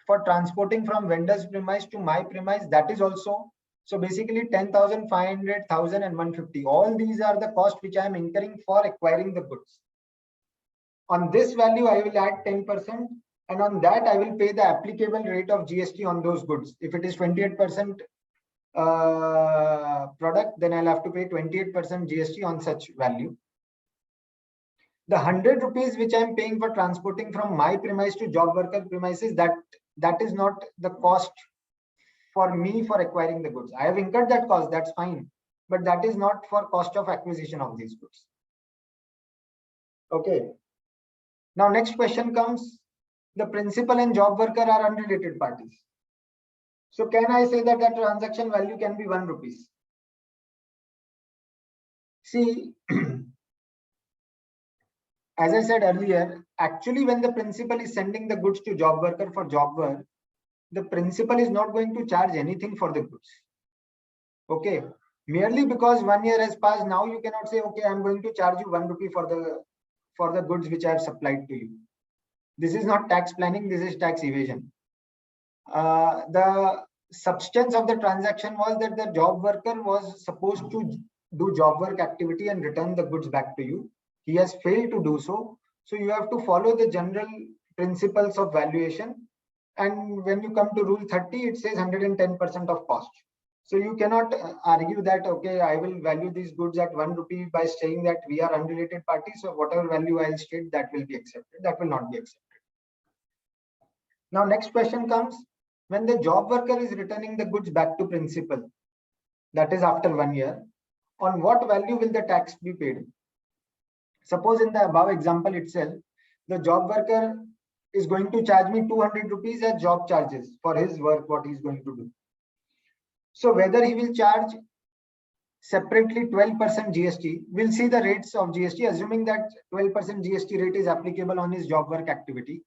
for transporting from vendor's premise to my premise, that is also. So basically 10,000, 500, 1,000 and 150. All these are the costs which I am incurring for acquiring the goods. On this value, I will add 10%, and on that, I will pay the applicable rate of GST on those goods. If it is 28% product, then I'll have to pay 28% GST on such value. The 100 rupees which I'm paying for transporting from my premise to job worker premises, that is not the cost for me for acquiring the goods. I have incurred that cost, that's fine, but that is not for cost of acquisition of these goods. Okay. Now, next question comes, the principal and job worker are unrelated parties. So can I say that the transaction value can be 1 rupees? See, as I said earlier, actually when the principal is sending the goods to job worker for job work, the principal is not going to charge anything for the goods. Okay. Merely because 1 year has passed, now you cannot say, okay, I'm going to charge you 1 rupee for the goods which I have supplied to you. This is not tax planning, this is tax evasion. The substance of the transaction was that the job worker was supposed to do job work activity and return the goods back to you. He has failed to do so. So you have to follow the general principles of valuation. And when you come to rule 30, it says 110% of cost. So you cannot argue that, okay, I will value these goods at 1 rupee by saying that we are unrelated parties. So whatever value I'll state, that will be accepted. That will not be accepted. Now, next question comes, when the job worker is returning the goods back to principal, that is after 1 year, on what value will the tax be paid? Suppose in the above example itself, the job worker is going to charge me 200 rupees as job charges for his work, what he's going to do. So whether he will charge separately 12% GST, we'll see the rates of GST, assuming that 12% GST rate is applicable on his job work activity,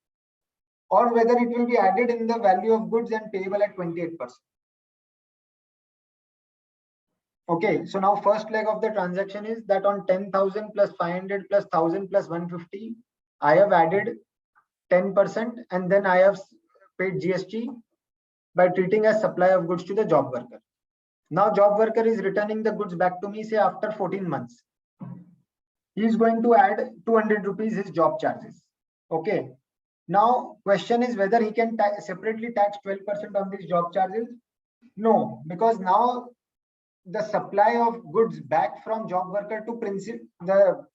or whether it will be added in the value of goods and payable at 28%. Okay, so now first leg of the transaction is that on 10,000 plus 500 plus 1,000 plus 150, I have added 10% and then I have paid GST by treating as supply of goods to the job worker. Now job worker is returning the goods back to me, say after 14 months. He is going to add 200 rupees his job charges. Okay. Now question is whether he can separately tax 12% on these job charges. No, because now the supply of goods back from job worker to principal, the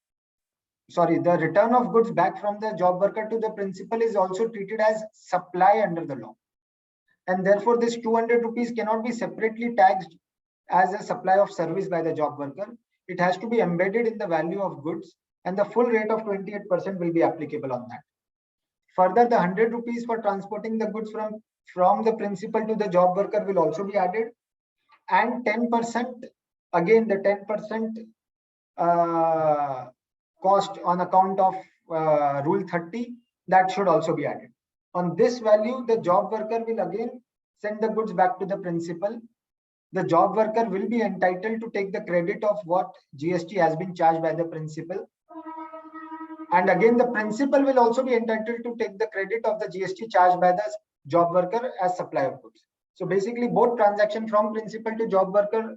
return of goods back from the job worker to the principal is also treated as supply under the law. And therefore this 200 rupees cannot be separately taxed as a supply of service by the job worker. It has to be embedded in the value of goods, and the full rate of 28% will be applicable on that. Further, the 100 rupees for transporting the goods from the principal to the job worker will also be added. And 10%, again, the 10% cost on account of rule 30, that should also be added. On this value, the job worker will again send the goods back to the principal. The job worker will be entitled to take the credit of what GST has been charged by the principal. And again, the principal will also be entitled to take the credit of the GST charged by the job worker as supply of goods. So basically, both transactions from principal to job worker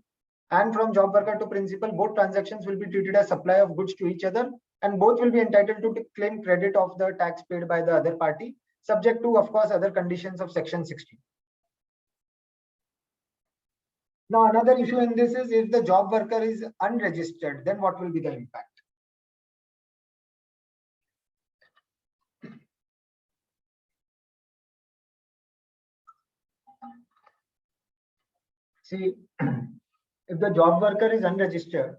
and from job worker to principal, both transactions will be treated as supply of goods to each other, and both will be entitled to claim credit of the tax paid by the other party, subject to, of course, other conditions of section 16. Now, another issue in this is if the job worker is unregistered, then what will be the impact? See, if the job worker is unregistered,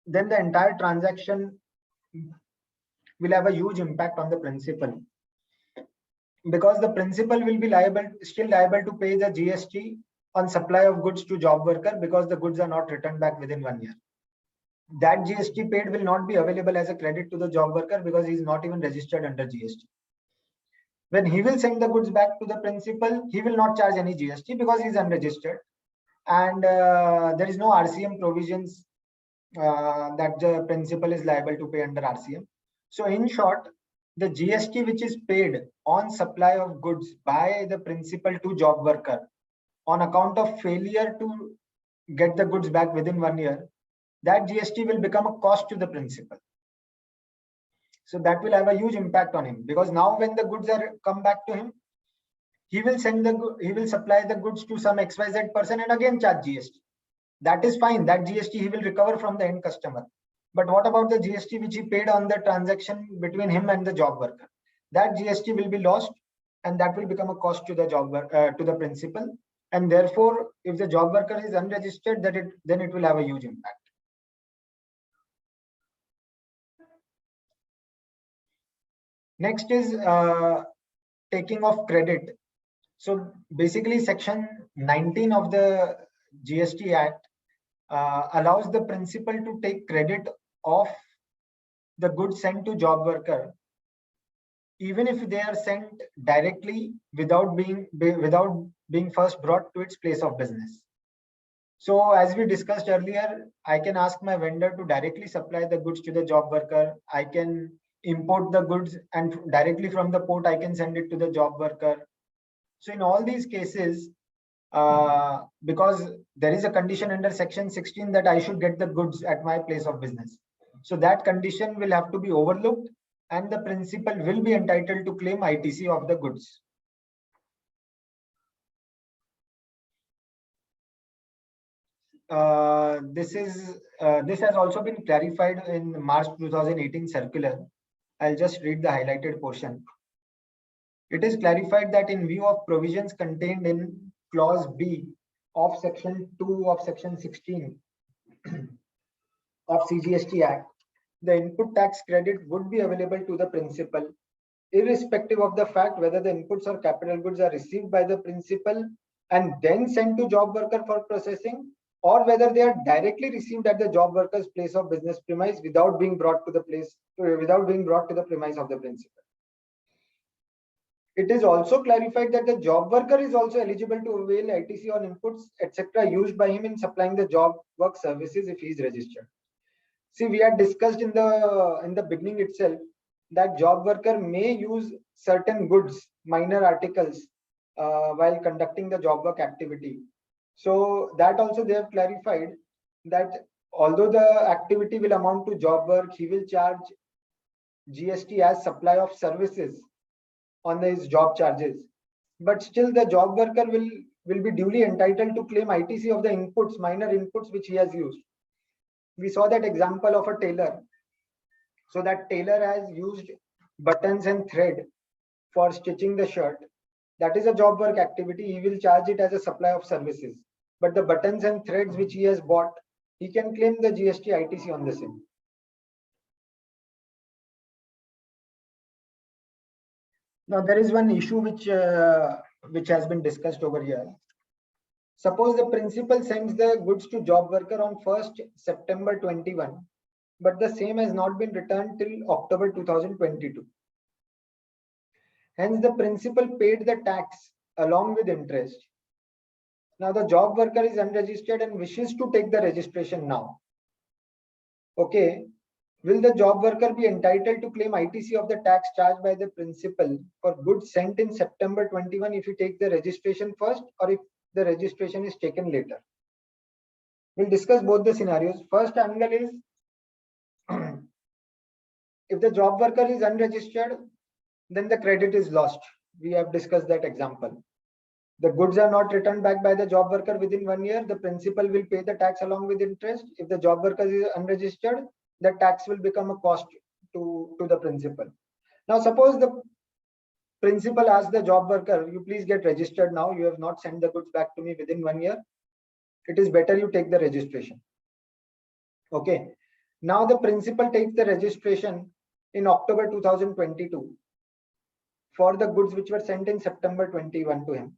then the entire transaction will have a huge impact on the principal, because the principal will be still liable to pay the GST on supply of goods to job worker because the goods are not returned back within 1 year. That GST paid will not be available as a credit to the job worker because he is not even registered under GST. When he will send the goods back to the principal, he will not charge any GST because he is unregistered, and there is no RCM provisions that the principal is liable to pay under RCM. So in short, the GST which is paid on supply of goods by the principal to job worker on account of failure to get the goods back within 1 year, that GST will become a cost to the principal. So that will have a huge impact on him, because now when the goods are come back to him, he will supply the goods to some XYZ person and again charge GST. That is fine. That GST he will recover from the end customer. But what about the GST which he paid on the transaction between him and the job worker? That GST will be lost, and that will become a cost to the to the principal. And therefore, if the job worker is unregistered, then it will have a huge impact. Next is taking of credit. So basically, section 19 of the GST Act allows the principal to take credit of the goods sent to job worker, even if they are sent directly without being first brought to its place of business. So as we discussed earlier, I can ask my vendor to directly supply the goods to the job worker. I can import the goods and directly from the port, I can send it to the job worker. So in all these cases, because there is a condition under section 16 that I should get the goods at my place of business. So that condition will have to be overlooked and the principal will be entitled to claim ITC of the goods. This has also been clarified in March 2018 circular. I'll just read the highlighted portion. It is clarified that in view of provisions contained in clause B of section 2 of section 16 of CGST Act, the input tax credit would be available to the principal, irrespective of the fact whether the inputs or capital goods are received by the principal and then sent to job worker for processing, or whether they are directly received at the job worker's place of business premise without being brought to the premise of the principal. It is also clarified that the job worker is also eligible to avail ITC on inputs, etc., used by him in supplying the job work services if he is registered. See, we had discussed in the beginning itself that job worker may use certain goods, minor articles, while conducting the job work activity. So that also they have clarified that although the activity will amount to job work, he will charge GST as supply of services on his job charges. But still the job worker will be duly entitled to claim ITC of the inputs, minor inputs which he has used. We saw that example of a tailor. So that tailor has used buttons and thread for stitching the shirt. That is a job work activity. He will charge it as a supply of services. But the buttons and threads which he has bought, he can claim the GST ITC on the same. Now there is one issue which has been discussed over here. Suppose the principal sends the goods to job worker on 1st September 21, but the same has not been returned till October 2022. Hence the principal paid the tax along with interest. Now the job worker is unregistered and wishes to take the registration now. Okay, will the job worker be entitled to claim ITC of the tax charged by the principal for goods sent in September 21 if he takes the registration first or if the registration is taken later? We'll discuss both the scenarios. First angle is if the job worker is unregistered, then the credit is lost. We have discussed that example. The goods are not returned back by the job worker within 1 year. The principal will pay the tax along with interest. If the job worker is unregistered, the tax will become a cost to the principal. Now, suppose the principal asks the job worker, you please get registered now. You have not sent the goods back to me within 1 year. It is better you take the registration. Okay. Now the principal takes the registration in October 2022 for the goods which were sent in September 21 to him.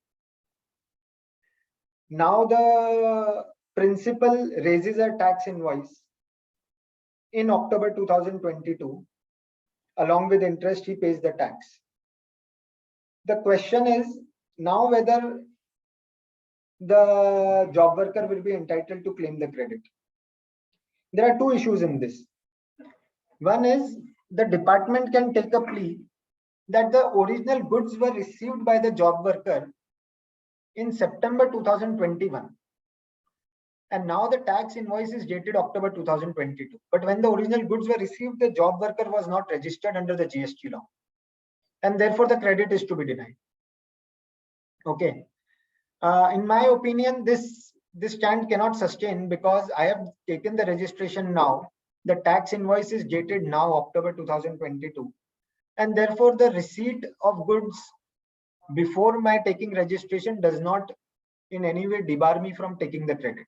Now the principal raises a tax invoice in October 2022. Along with interest, he pays the tax. The question is now whether the job worker will be entitled to claim the credit. There are two issues in this. One is the department can take a plea that the original goods were received by the job worker in September 2021. And now the tax invoice is dated October 2022. But when the original goods were received, the job worker was not registered under the GST law. And therefore the credit is to be denied. Okay. In my opinion, this stand cannot sustain because I have taken the registration now. The tax invoice is dated now, October 2022. And therefore the receipt of goods before my taking registration does not in any way debar me from taking the credit.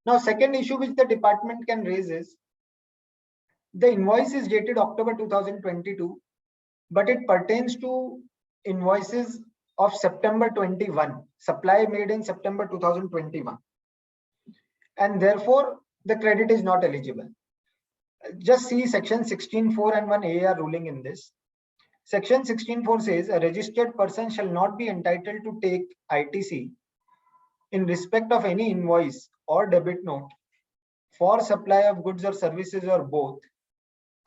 Now, second issue which the department can raise is the invoice is dated October 2022, but it pertains to invoices of September 21, supply made in September 2021. And therefore, the credit is not eligible. Just see section 16.4 and 1 AR ruling in this. Section 16.4 says a registered person shall not be entitled to take ITC in respect of any invoice or debit note for supply of goods or services or both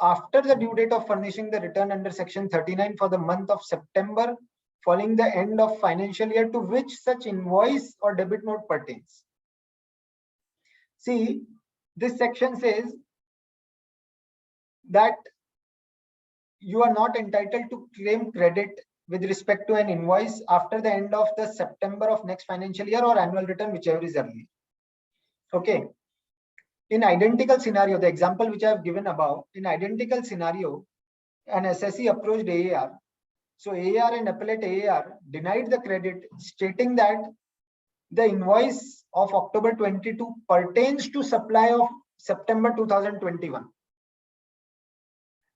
after the due date of furnishing the return under section 39 for the month of September following the end of financial year to which such invoice or debit note pertains. See, this section says that you are not entitled to claim credit with respect to an invoice after the end of the September of next financial year or annual return, whichever is early. Okay. In identical scenario, the example which I have given above, in identical scenario, an SSE approached AAR. So AAR and appellate AAR denied the credit, stating that the invoice of October 22 pertains to supply of September 2021.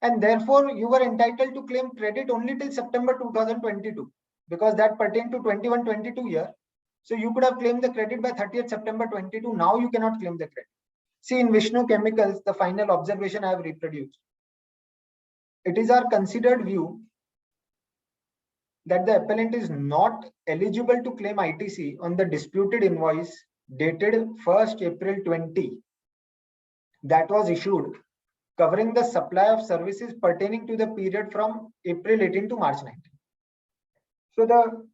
And therefore, you were entitled to claim credit only till September 2022 because that pertained to 21-22 year. So you could have claimed the credit by 30th September 22. Now you cannot claim the credit. See, in Vishnu Chemicals, the final observation I have reproduced. It is our considered view that the appellant is not eligible to claim ITC on the disputed invoice dated 1st April 20 that was issued covering the supply of services pertaining to the period from April 18 to March 19. So the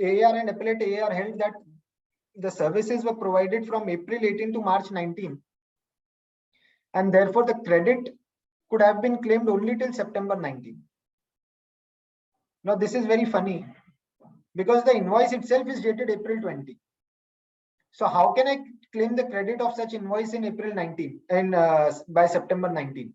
AAR and appellate AAR held that the services were provided from April 18 to March 19 and therefore the credit could have been claimed only till September 19. Now this is very funny because the invoice itself is dated April 20. So how can I claim the credit of such invoice in April 19 and by September 19?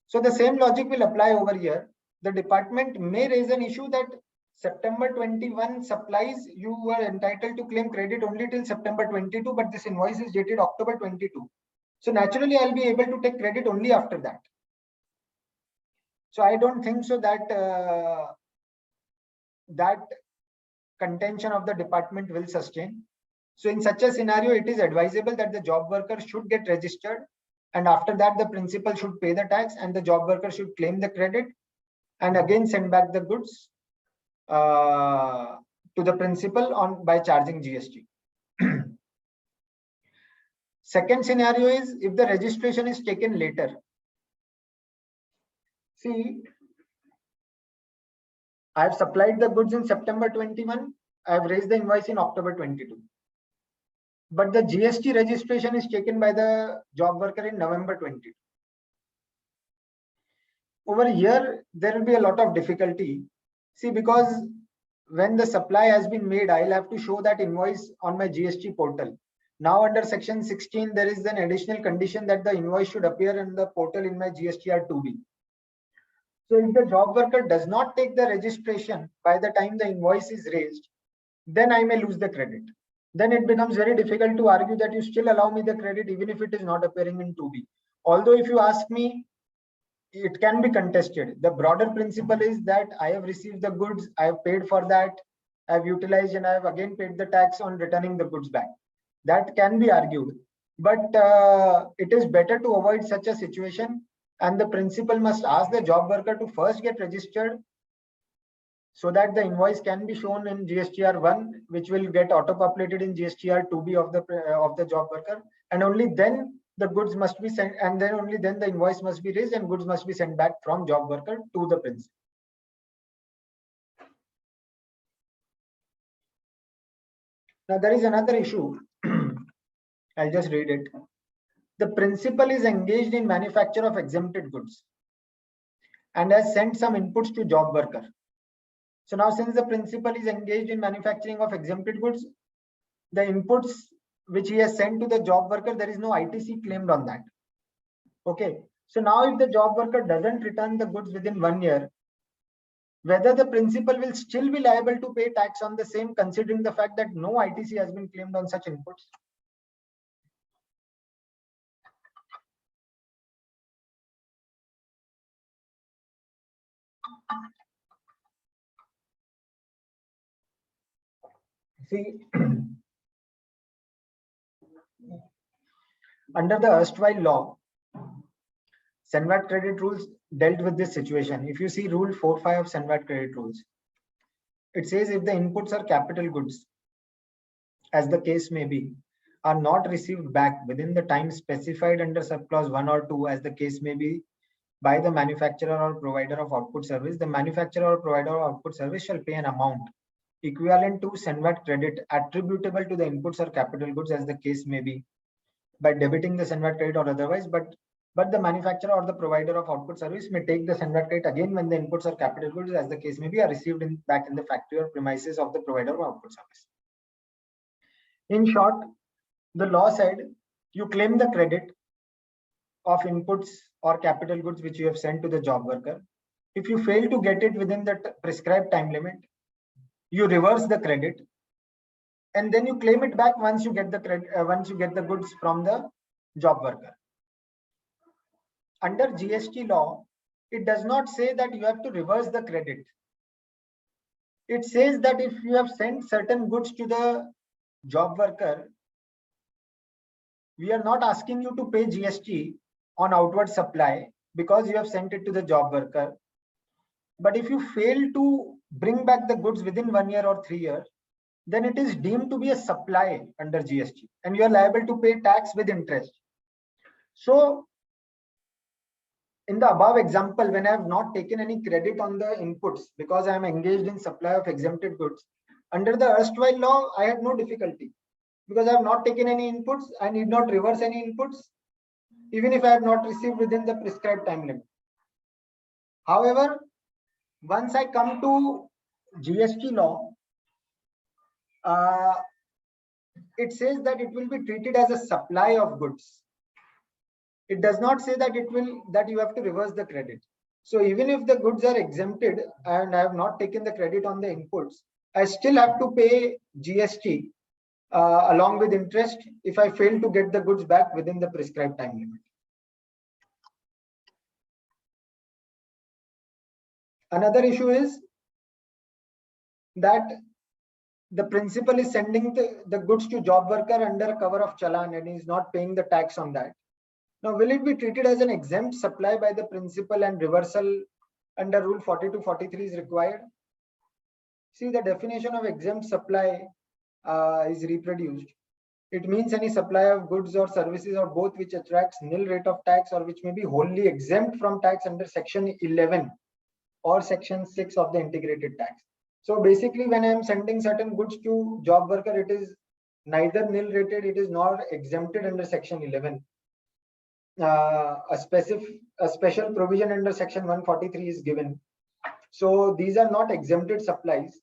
So the same logic will apply over here. The department may raise an issue that September 21 supplies you were entitled to claim credit only till September 22, but this invoice is dated October 22. So naturally, I'll be able to take credit only after that. So I don't think so that that contention of the department will sustain. So in such a scenario, it is advisable that the job worker should get registered, and after that, the principal should pay the tax and the job worker should claim the credit and again send back the goods to the principal by charging GST. Second scenario is if the registration is taken later. See, I have supplied the goods in September 21. I have raised the invoice in October 22. But the GST registration is taken by the job worker in November 22. Over here, there will be a lot of difficulty. See, because when the supply has been made, I'll have to show that invoice on my GST portal. Now under section 16, there is an additional condition that the invoice should appear in the portal in my GSTR 2B. So if the job worker does not take the registration by the time the invoice is raised, then I may lose the credit. Then it becomes very difficult to argue that you still allow me the credit even if it is not appearing in 2B. Although if you ask me, it can be contested. The broader principle is that I have received the goods, I have paid for that, I have utilized and I have again paid the tax on returning the goods back. That can be argued, but it is better to avoid such a situation, and the principal must ask the job worker to first get registered so that the invoice can be shown in GSTR 1, which will get auto-populated in GSTR 2B of the job worker, and only then the goods must be sent, and then only then the invoice must be raised and goods must be sent back from job worker to the principal. Now there is another issue. I'll just read it. The principal is engaged in manufacture of exempted goods and has sent some inputs to job worker. So now since the principal is engaged in manufacturing of exempted goods, the inputs which he has sent to the job worker, there is no ITC claimed on that. Okay. So now if the job worker doesn't return the goods within 1 year, whether the principal will still be liable to pay tax on the same, considering the fact that no ITC has been claimed on such inputs. See, under the erstwhile law, Senvat credit rules dealt with this situation. If you see rule 4.5 of Senvat credit rules, it says if the inputs are capital goods, as the case may be, are not received back within the time specified under subclause 1 or 2, as the case may be, by the manufacturer or provider of output service, the manufacturer or provider of output service shall pay an amount equivalent to SENVAT credit attributable to the inputs or capital goods, as the case may be, by debiting the SENVAT credit or otherwise, but the manufacturer or the provider of output service may take the SENVAT credit again when the inputs or capital goods, as the case may be, are received back in the factory or premises of the provider of output service. In short, the law said you claim the credit of inputs or capital goods which you have sent to the job worker. If you fail to get it within the prescribed time limit, you reverse the credit, and then you claim it back once you get the credit, once you get the goods from the job worker. Under GST law, it does not say that you have to reverse the credit. It says that if you have sent certain goods to the job worker, we are not asking you to pay GST on outward supply because you have sent it to the job worker. But if you fail to bring back the goods within 1 year or 3 years, then it is deemed to be a supply under GST, and you are liable to pay tax with interest. So in the above example, when I have not taken any credit on the inputs because I am engaged in supply of exempted goods, under the erstwhile law, I had no difficulty because I have not taken any inputs. I need not reverse any inputs, even if I have not received within the prescribed time limit. However, once I come to GST law, it says that it will be treated as a supply of goods. It does not say that you have to reverse the credit. So even if the goods are exempted and I have not taken the credit on the inputs, I still have to pay GST along with interest if I fail to get the goods back within the prescribed time limit. Another issue is that the principal is sending the goods to job worker under cover of challan and is not paying the tax on that. Now, will it be treated as an exempt supply by the principal and reversal under Rule 4243 is required? See, the definition of exempt supply is reproduced. It means any supply of goods or services or both which attracts nil rate of tax or which may be wholly exempt from tax under Section 11 or Section 6 of the integrated tax. So basically, when I am sending certain goods to job worker, it is neither nil rated, it is nor exempted under Section 11. A special provision under Section 143 is given. So these are not exempted supplies,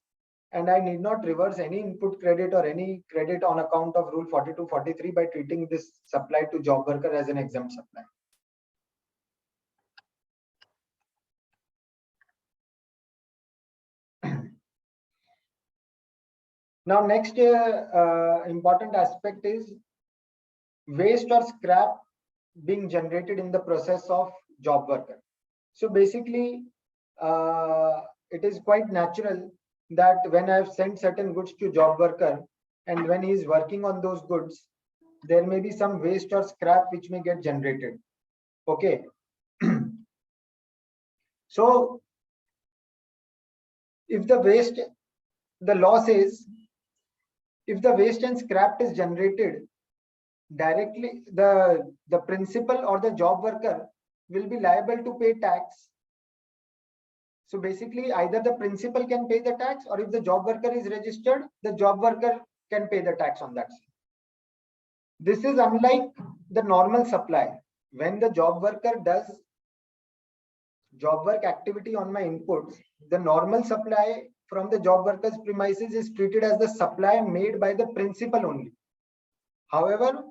and I need not reverse any input credit or any credit on account of Rule 4243 by treating this supply to job worker as an exempt supply. Now, next important aspect is waste or scrap being generated in the process of job worker. So basically, it is quite natural that when I have sent certain goods to job worker and when he is working on those goods, there may be some waste or scrap which may get generated. Okay. So if the law says, if the waste and scrap is generated directly, the principal or the job worker will be liable to pay tax. So basically, either the principal can pay the tax, or if the job worker is registered, the job worker can pay the tax on that. This is unlike the normal supply. When the job worker does job work activity on my inputs, the normal supply from the job worker's premises is treated as the supply made by the principal only. However,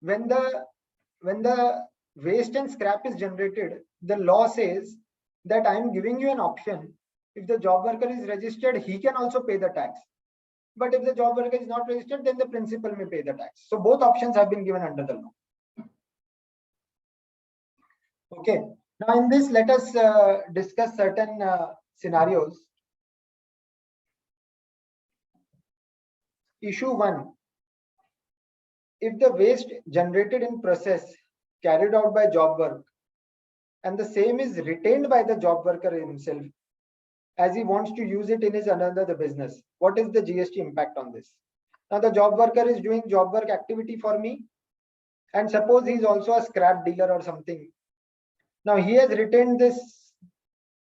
when the waste and scrap is generated, the law says that I am giving you an option. If the job worker is registered, he can also pay the tax. But if the job worker is not registered, then the principal may pay the tax. So both options have been given under the law. Okay. Now in this, let us discuss certain scenarios. Issue 1. If the waste generated in process carried out by job work and the same is retained by the job worker himself as he wants to use it in his another business, what is the GST impact on this? Now the job worker is doing job work activity for me, and suppose he's also a scrap dealer or something. Now he has retained this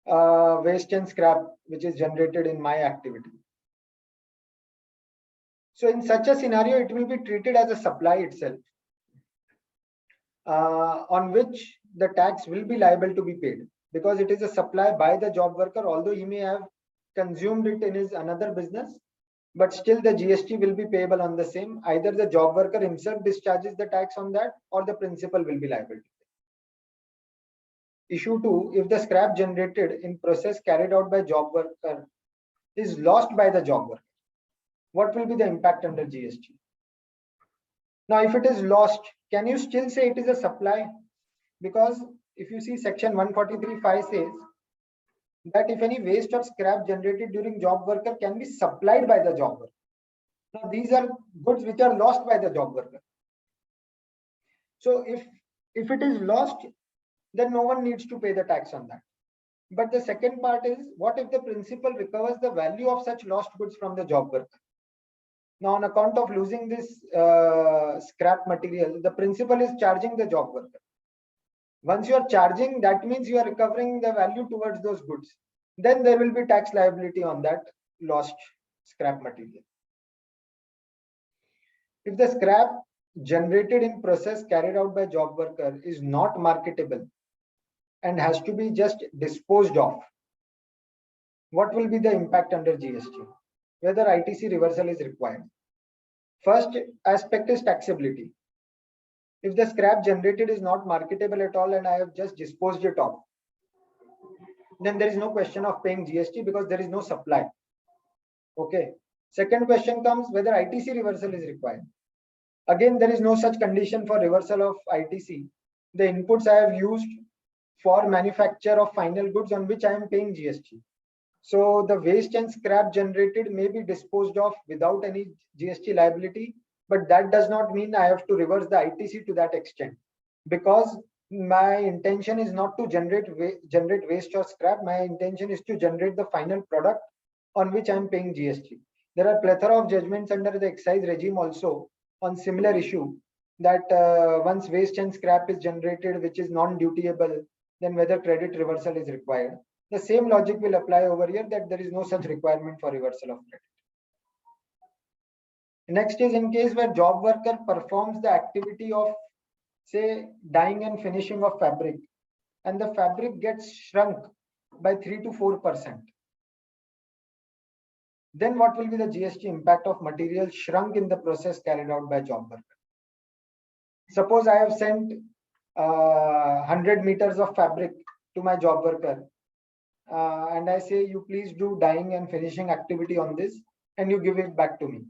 waste and scrap which is generated in my activity. So in such a scenario, it will be treated as a supply itself, on which the tax will be liable to be paid, because it is a supply by the job worker, although he may have consumed it in his another business, but still the GST will be payable on the same. Either the job worker himself discharges the tax on that, or the principal will be liable. Issue 2, if the scrap generated in process carried out by job worker is lost by the job worker, what will be the impact under GST? Now, if it is lost, can you still say it is a supply? Because if you see section 143(5) says that if any waste or scrap generated during job worker can be supplied by the job worker. Now, these are goods which are lost by the job worker. So if it is lost, then no one needs to pay the tax on that. But the second part is, what if the principal recovers the value of such lost goods from the job worker? Now, on account of losing this scrap material, the principal is charging the job worker. Once you are charging, that means you are recovering the value towards those goods. Then there will be tax liability on that lost scrap material. If the scrap generated in process carried out by job worker is not marketable and has to be just disposed of, what will be the impact under GST? Whether ITC reversal is required. First aspect is taxability. If the scrap generated is not marketable at all and I have just disposed it off, then there is no question of paying GST because there is no supply. Okay. Second question comes whether ITC reversal is required. Again, there is no such condition for reversal of ITC. The inputs I have used for manufacture of final goods on which I am paying GST. So the waste and scrap generated may be disposed of without any GST liability, but that does not mean I have to reverse the ITC to that extent, because my intention is not to generate waste or scrap. My intention is to generate the final product on which I am paying GST. There are plethora of judgments under the excise regime also on similar issue, that once waste and scrap is generated which is non-dutiable, then whether credit reversal is required. The same logic will apply over here, that there is no such requirement for reversal of credit. Next is in case where job worker performs the activity of, say, dyeing and finishing of fabric, and the fabric gets shrunk by 3 to 4%. Then what will be the GST impact of material shrunk in the process carried out by job worker? Suppose I have sent 100 meters of fabric to my job worker, and I say, you please do dyeing and finishing activity on this, and you give it back to me.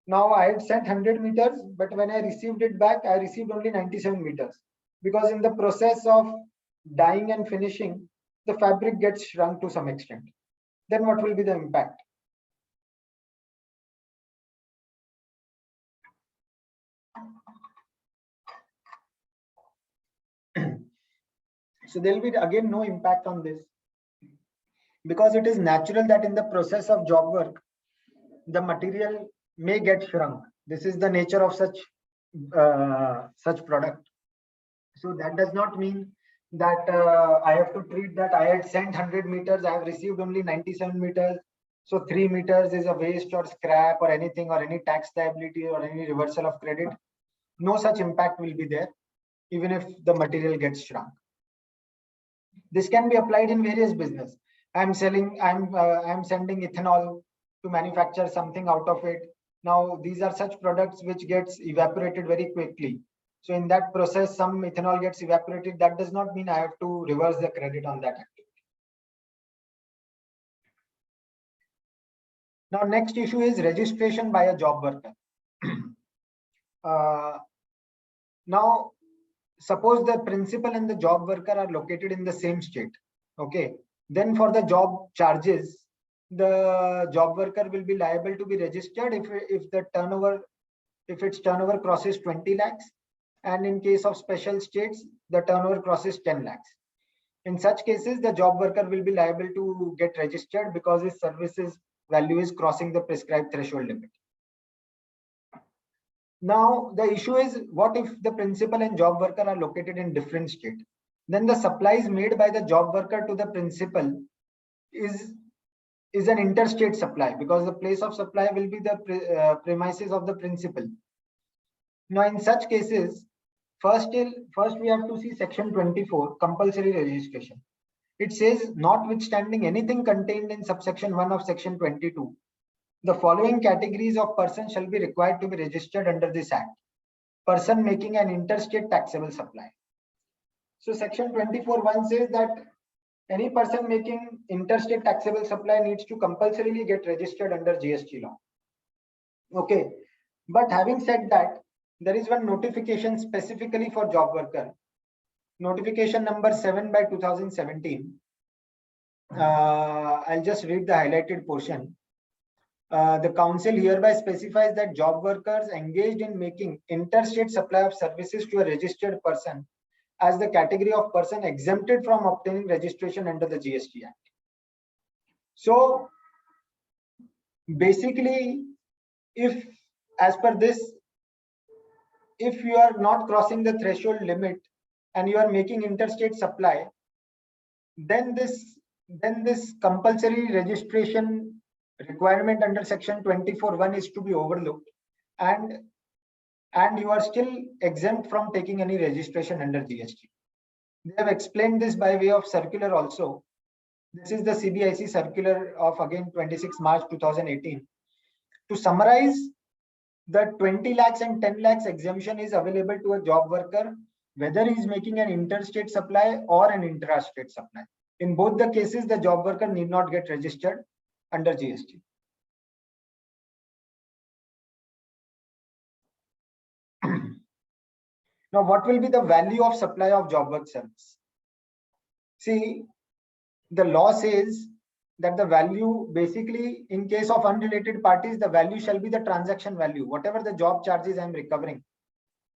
Now I had sent 100 meters, but when I received it back, I received only 97 meters, because in the process of dyeing and finishing, the fabric gets shrunk to some extent. Then what will be the impact? So there will be again no impact on this, because it is natural that in the process of job work, the material may get shrunk. This is the nature of such product. So that does not mean that I have to treat that I had sent 100 meters, I have received only 97 meters. So 3 meters is a waste or scrap or anything, or any tax liability or any reversal of credit. No such impact will be there, even if the material gets shrunk. This can be applied in various business. I'm sending ethanol to manufacture something out of it. Now these are such products which gets evaporated very quickly. So in that process, some ethanol gets evaporated. That does not mean I have to reverse the credit on that activity. Now next issue is registration by a job worker. Now suppose the principal and the job worker are located in the same state. Okay, then for the job charges, the job worker will be liable to be registered if its turnover crosses 20 lakhs, and in case of special states, the turnover crosses 10 lakhs. In such cases, the job worker will be liable to get registered because his services value is crossing the prescribed threshold limit. Now, the issue is, what if the principal and job worker are located in different states? Then the supplies made by the job worker to the principal is an interstate supply, because the place of supply will be the premises of the principal. Now, in such cases, first we have to see section 24, compulsory registration. It says, notwithstanding anything contained in subsection 1 of section 22, the following categories of persons shall be required to be registered under this act. Person making an interstate taxable supply. So section 24(1) says that any person making interstate taxable supply needs to compulsorily get registered under GST law. Okay, but having said that, there is one notification specifically for job worker. Notification number 7 by 2017. I'll just read the highlighted portion. The council hereby specifies that job workers engaged in making interstate supply of services to a registered person as the category of person exempted from obtaining registration under the GST Act. So basically, if as per this, if you are not crossing the threshold limit and you are making interstate supply, then this compulsory registration requirement under section 24(1) is to be overlooked, and you are still exempt from taking any registration under GST. They have explained this by way of circular also. This is the CBIC circular of again 26 March 2018. To summarize, the 20 lakhs and 10 lakhs exemption is available to a job worker, whether he is making an interstate supply or an intrastate supply. In both the cases, the job worker need not get registered under GST. Now, what will be the value of supply of job work service? See, the law says that the value, basically in case of unrelated parties, the value shall be the transaction value, whatever the job charges I am recovering.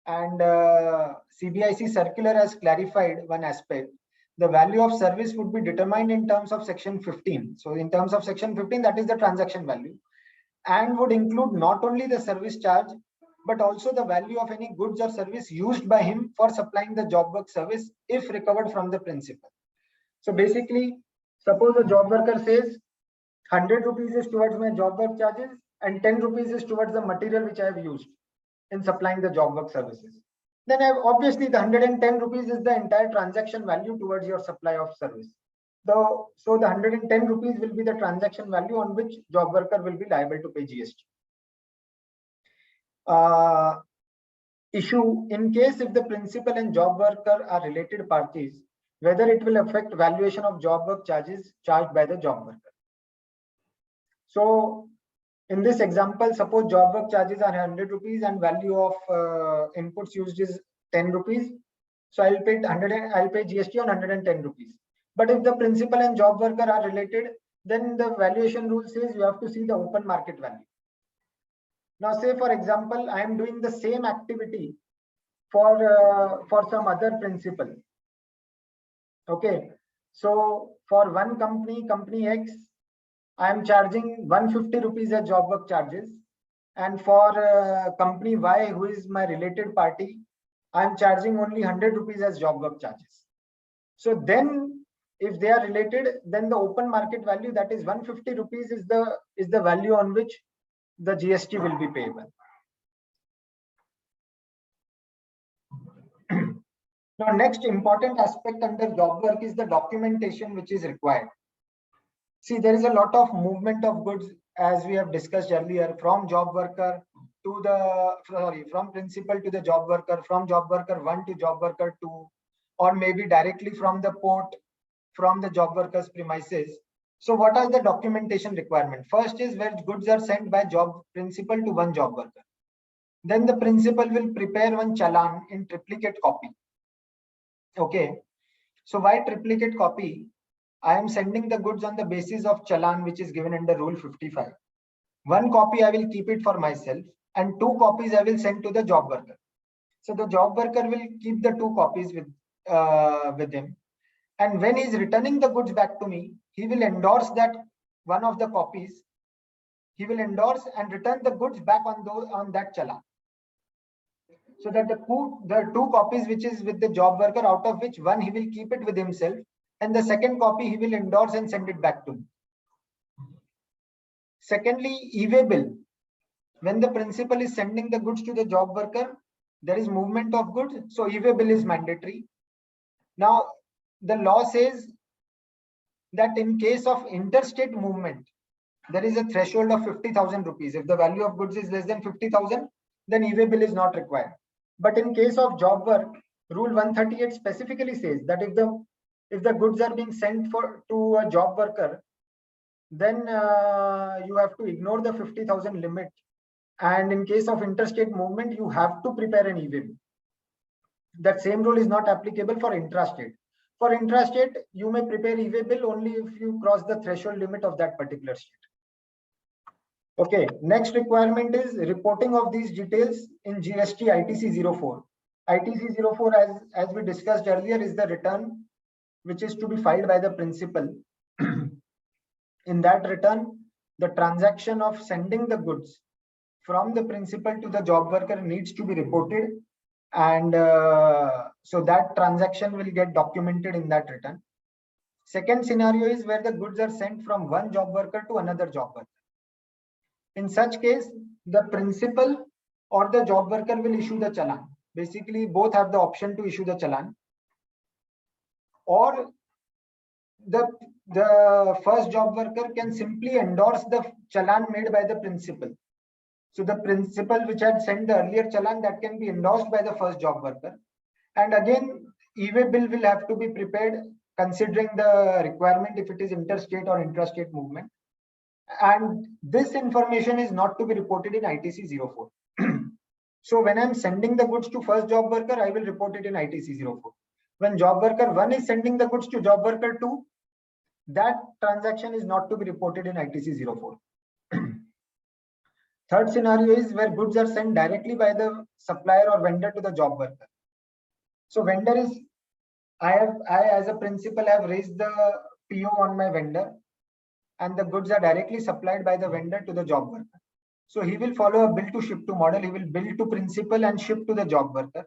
And CBIC circular has clarified one aspect. The value of service would be determined in terms of section 15. So in terms of section 15, that is the transaction value, and would include not only the service charge, but also the value of any goods or service used by him for supplying the job work service if recovered from the principal. So basically, suppose the job worker says 100 rupees is towards my job work charges and 10 rupees is towards the material which I have used in supplying the job work services. Then obviously the 110 rupees is the entire transaction value towards your supply of service. So the 110 rupees will be the transaction value on which job worker will be liable to pay GST. Issue, in case if the principal and job worker are related parties, whether it will affect valuation of job work charges charged by the job worker. So in this example, suppose job work charges are 100 rupees and value of inputs used is 10 rupees. So I'll pay GST on 110 rupees. But if the principal and job worker are related, then the valuation rule says you have to see the open market value. Now, say for example, I am doing the same activity for some other principal. Okay, so for one company X, I am charging 150 rupees as job work charges, and for company Y, who is my related party, I am charging only 100 rupees as job work charges. So then, if they are related, then the open market value, that is 150 rupees, is the value on which the GST will be payable. Now, next important aspect under job work is the documentation which is required. See, there is a lot of movement of goods, as we have discussed earlier, from job worker to from principal to the job worker, from job worker 1 to job worker 2, or maybe directly from the port, from the job worker's premises. So what are the documentation requirement? First is where goods are sent by job principal to one job worker. Then the principal will prepare one challan in triplicate copy. Okay, so why triplicate copy? I am sending the goods on the basis of challan which is given under Rule 55. One copy I will keep it for myself, and 2 copies I will send to the job worker. So the job worker will keep the 2 copies with him, and when he is returning the goods back to me, he will endorse that one of the copies. He will endorse and return the goods back on that challan. So that the two copies which is with the job worker, out of which one he will keep it with himself, and the second copy he will endorse and send it back to me. Secondly, e-way bill. When the principal is sending the goods to the job worker, there is movement of goods, so e-way bill is mandatory. Now, the law says that in case of interstate movement, there is a threshold of 50,000 rupees. If the value of goods is less than 50,000, then e-way bill is not required. But in case of job work, Rule 138 specifically says that if the goods are being sent to a job worker, then you have to ignore the 50,000 limit. And in case of interstate movement, you have to prepare an e-way bill. That same rule is not applicable for intrastate. For intrastate, you may prepare e-way bill only if you cross the threshold limit of that particular state. Okay, next requirement is reporting of these details in GST ITC 04. ITC 04, as we discussed earlier, is the return which is to be filed by the principal. In that return, the transaction of sending the goods from the principal to the job worker needs to be reported, and so that transaction will get documented in that return. Second scenario is where the goods are sent from one job worker to another job worker. In such case, the principal or the job worker will issue the challan. Basically, both have the option to issue the challan, or the first job worker can simply endorse the challan made by the principal. So the principal which had sent the earlier challan, that can be endorsed by the first job worker. And again, e-way bill will have to be prepared considering the requirement if it is interstate or intrastate movement. And this information is not to be reported in ITC 04. So when I'm sending the goods to first job worker, I will report it in ITC 04. When job worker 1 is sending the goods to job worker 2, that transaction is not to be reported in ITC 04. Third scenario is where goods are sent directly by the supplier or vendor to the job worker. So vendor is, I as a principal have raised the PO on my vendor, and the goods are directly supplied by the vendor to the job worker. So he will follow a bill to ship to model. He will bill to principal and ship to the job worker.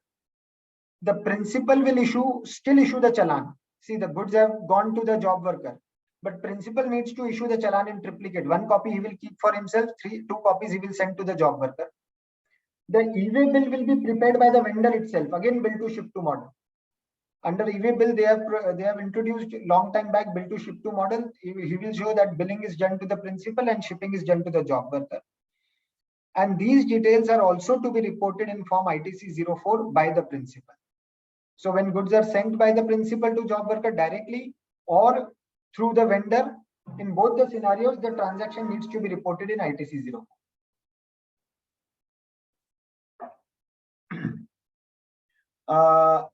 The principal will still issue the challan. See, the goods have gone to the job worker, but principal needs to issue the challan in triplicate. 1 copy he will keep for himself, 2 copies he will send to the job worker. The e-way bill will be prepared by the vendor itself, again bill to ship to model. Under e-way bill, they have introduced long time back bill to ship to model. He will show that billing is done to the principal and shipping is done to the job worker. And these details are also to be reported in form ITC 04 by the principal. So when goods are sent by the principal to job worker directly or through the vendor, in both the scenarios, the transaction needs to be reported in ITC 04.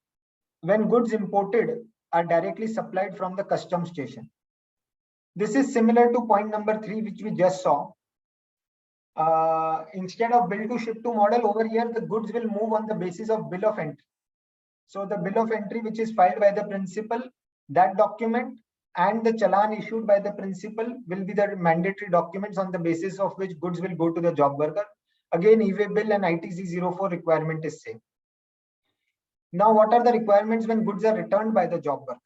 When goods imported are directly supplied from the custom station. This is similar to point number 3, which we just saw. Instead of bill to ship to model, over here, the goods will move on the basis of bill of entry. So the bill of entry, which is filed by the principal, that document and the challan issued by the principal will be the mandatory documents on the basis of which goods will go to the job worker. Again, e-way bill and ITC 04 requirement is same. Now, what are the requirements when goods are returned by the job worker?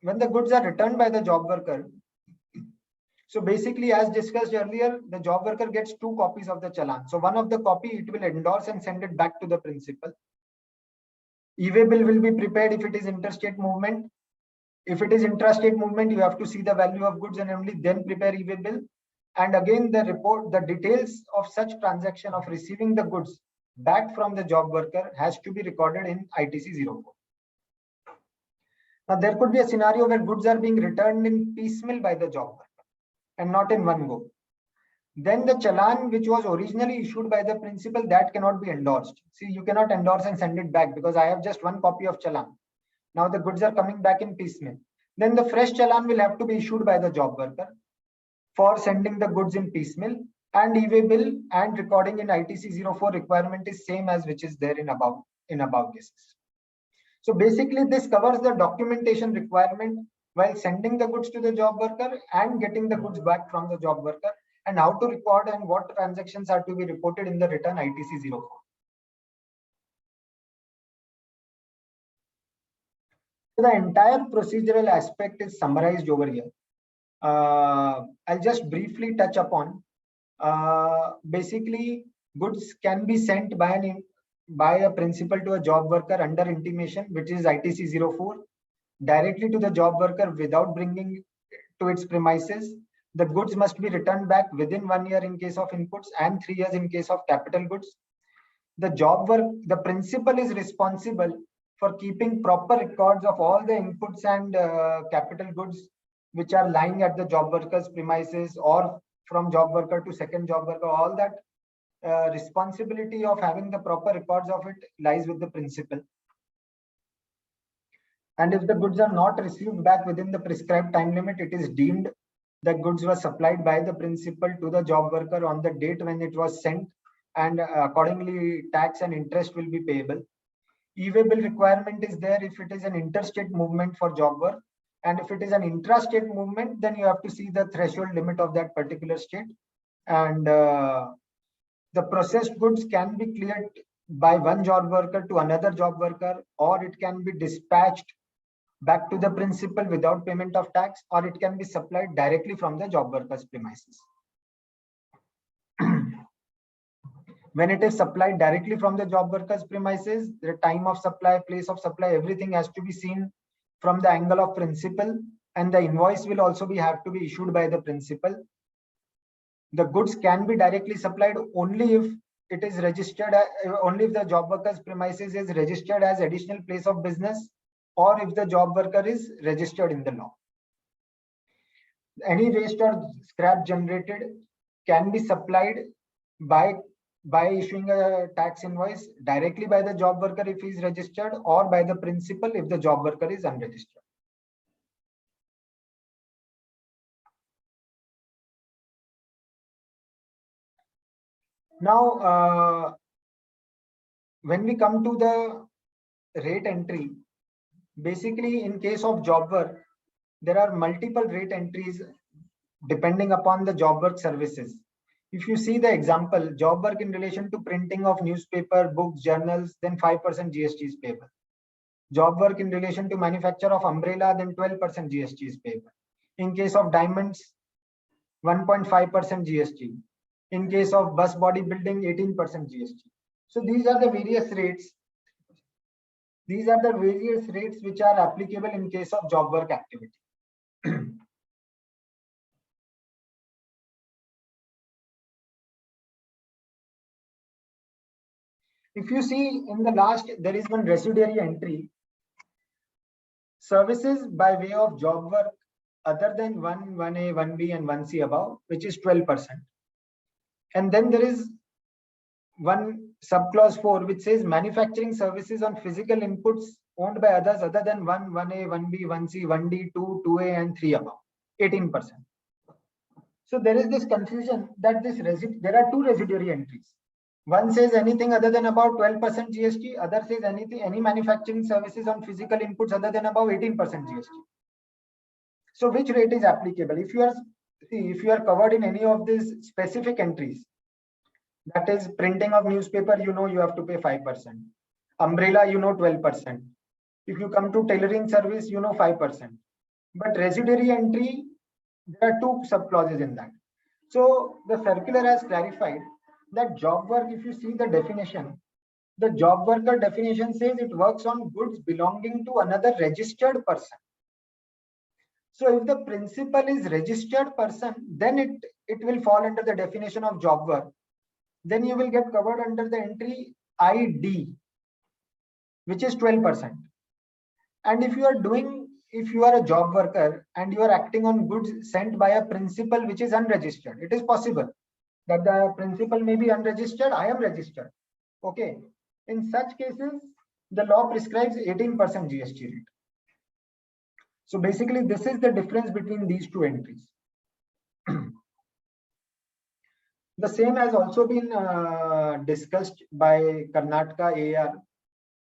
When the goods are returned by the job worker, so basically, as discussed earlier, the job worker gets 2 copies of the challan. So one of the copy it will endorse and send it back to the principal. E-way bill will be prepared if it is interstate movement. If it is intrastate movement, you have to see the value of goods and only then prepare e-way bill. And again, the details of such transaction of receiving the goods back from the job worker has to be recorded in ITC 04. Now, there could be a scenario where goods are being returned in piecemeal by the job worker and not in one go. Then the challan, which was originally issued by the principal, that cannot be endorsed. See, you cannot endorse and send it back because I have just 1 copy of challan. Now the goods are coming back in piecemeal. Then the fresh challan will have to be issued by the job worker for sending the goods in piecemeal, and e-way bill and recording in ITC 04 requirement is same as which is there in above cases. So basically, this covers the documentation requirement while sending the goods to the job worker and getting the goods back from the job worker. and how to record and what transactions are to be reported in the return ITC 04. So the entire procedural aspect is summarized over here. I'll just briefly touch upon. Basically, goods can be sent by a principal to a job worker under intimation, which is ITC 04, directly to the job worker without bringing to its premises. The goods must be returned back within 1 year in case of inputs and 3 years in case of capital goods. The principal is responsible for keeping proper records of all the inputs and capital goods which are lying at the job worker's premises or from job worker to second job worker. All that responsibility of having the proper records of it lies with the principal. And if the goods are not received back within the prescribed time limit, it is deemed the goods were supplied by the principal to the job worker on the date when it was sent, and accordingly tax and interest will be payable. E-way bill requirement is there if it is an interstate movement for job work, and if it is an intrastate movement, then you have to see the threshold limit of that particular state. And the processed goods can be cleared by one job worker to another job worker, or it can be dispatched back to the principal without payment of tax, or it can be supplied directly from the job worker's premises. When it is supplied directly from the job worker's premises, the time of supply, place of supply, everything has to be seen from the angle of principal, and the invoice will also have to be issued by the principal. The goods can be directly supplied only if it is registered, only if the job worker's premises is registered as additional place of business, or if the job worker is registered in the law. Any waste or scrap generated can be supplied by issuing a tax invoice directly by the job worker if he is registered, or by the principal if the job worker is unregistered. Now, when we come to the rate entry, basically in case of job work, there are multiple rate entries depending upon the job work services. If you see the example, job work in relation to printing of newspaper, books, journals, then 5% GST is payable. Job work in relation to manufacture of umbrella, then 12% GST is payable. In case of diamonds, 1.5% GST. In case of bus body building, 18% GST. So these are the various rates. These are the various rates which are applicable in case of job work activity. If you see in the last, there is one residuary entry. Services by way of job work other than 1A, 1B and 1C above, which is 12%. And then there is one subclause 4, which says manufacturing services on physical inputs owned by others other than 1A, 1B, 1C, 1D, 2, 2A and 3 above, 18%. So there is this confusion that there are two residuary entries. One says anything other than about 12% GST, other says any manufacturing services on physical inputs other than above 18% GST. So which rate is applicable? If you are covered in any of these specific entries, that is printing of newspaper, you have to pay 5%. Umbrella, 12%. If you come to tailoring service, 5%. But residuary entry, there are two subclauses in that. So the circular has clarified that job work, if you see the definition, the job worker definition says it works on goods belonging to another registered person. So if the principal is registered person, then it will fall under the definition of job work. Then you will get covered under the entry ID, which is 12%. And if you are a job worker and you are acting on goods sent by a principal which is unregistered, it is possible that the principal may be unregistered, I am registered. Okay. In such cases, the law prescribes 18% GST rate. So basically, this is the difference between these two entries. The same has also been discussed by Karnataka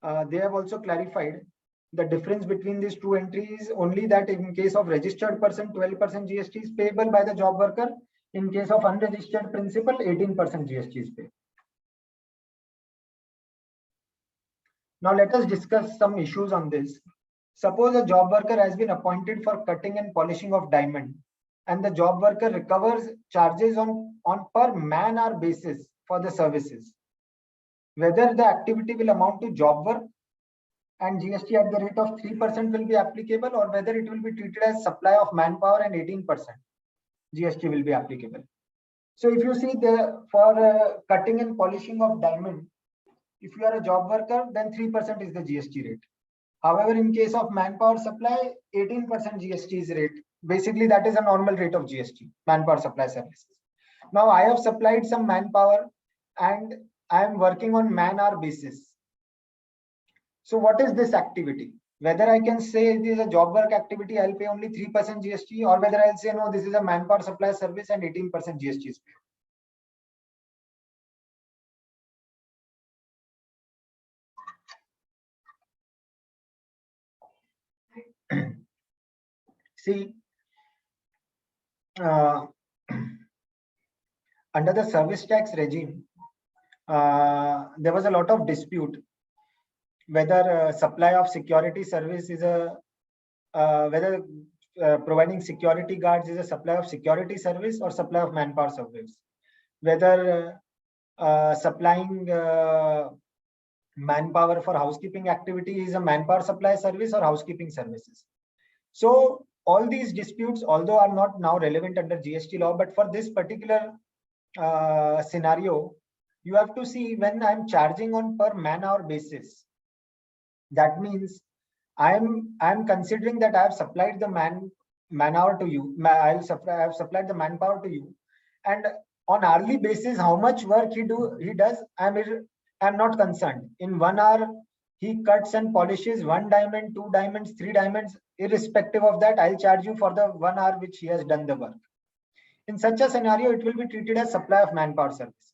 AR. They have also clarified the difference between these two entries, only that in case of registered person, 12% GST is payable by the job worker. In case of unregistered principal, 18% GST is paid. Now let us discuss some issues on this. Suppose a job worker has been appointed for cutting and polishing of diamond, and the job worker recovers charges on per man-hour basis for the services. Whether the activity will amount to job work and GST at the rate of 3% will be applicable, or whether it will be treated as supply of manpower and 18% GST will be applicable. So if you see for cutting and polishing of diamond, if you are a job worker, then 3% is the GST rate. However, in case of manpower supply, 18% GST is rate. Basically, that is a normal rate of GST, manpower supply services. Now, I have supplied some manpower and I am working on man-hour basis. So what is this activity? Whether I can say it is a job work activity, I'll pay only 3% GST, or whether I'll say, no, this is a manpower supply service and 18% GST is paid. See, under the service tax regime, there was a lot of dispute whether supply of security service is whether providing security guards is a supply of security service or supply of manpower service, whether supplying manpower for housekeeping activity is a manpower supply service or housekeeping services. So all these disputes, although are not now relevant under GST law, but for this particular scenario, you have to see when I'm charging on per man-hour basis. That means I'm considering that I have supplied the man-hour to you. I have supplied the manpower to you, and on hourly basis, how much work he does, I'm not concerned. In 1 hour, he cuts and polishes 1 diamond, 2 diamonds, 3 diamonds. Irrespective of that, I'll charge you for the 1 hour which he has done the work. In such a scenario, it will be treated as supply of manpower services.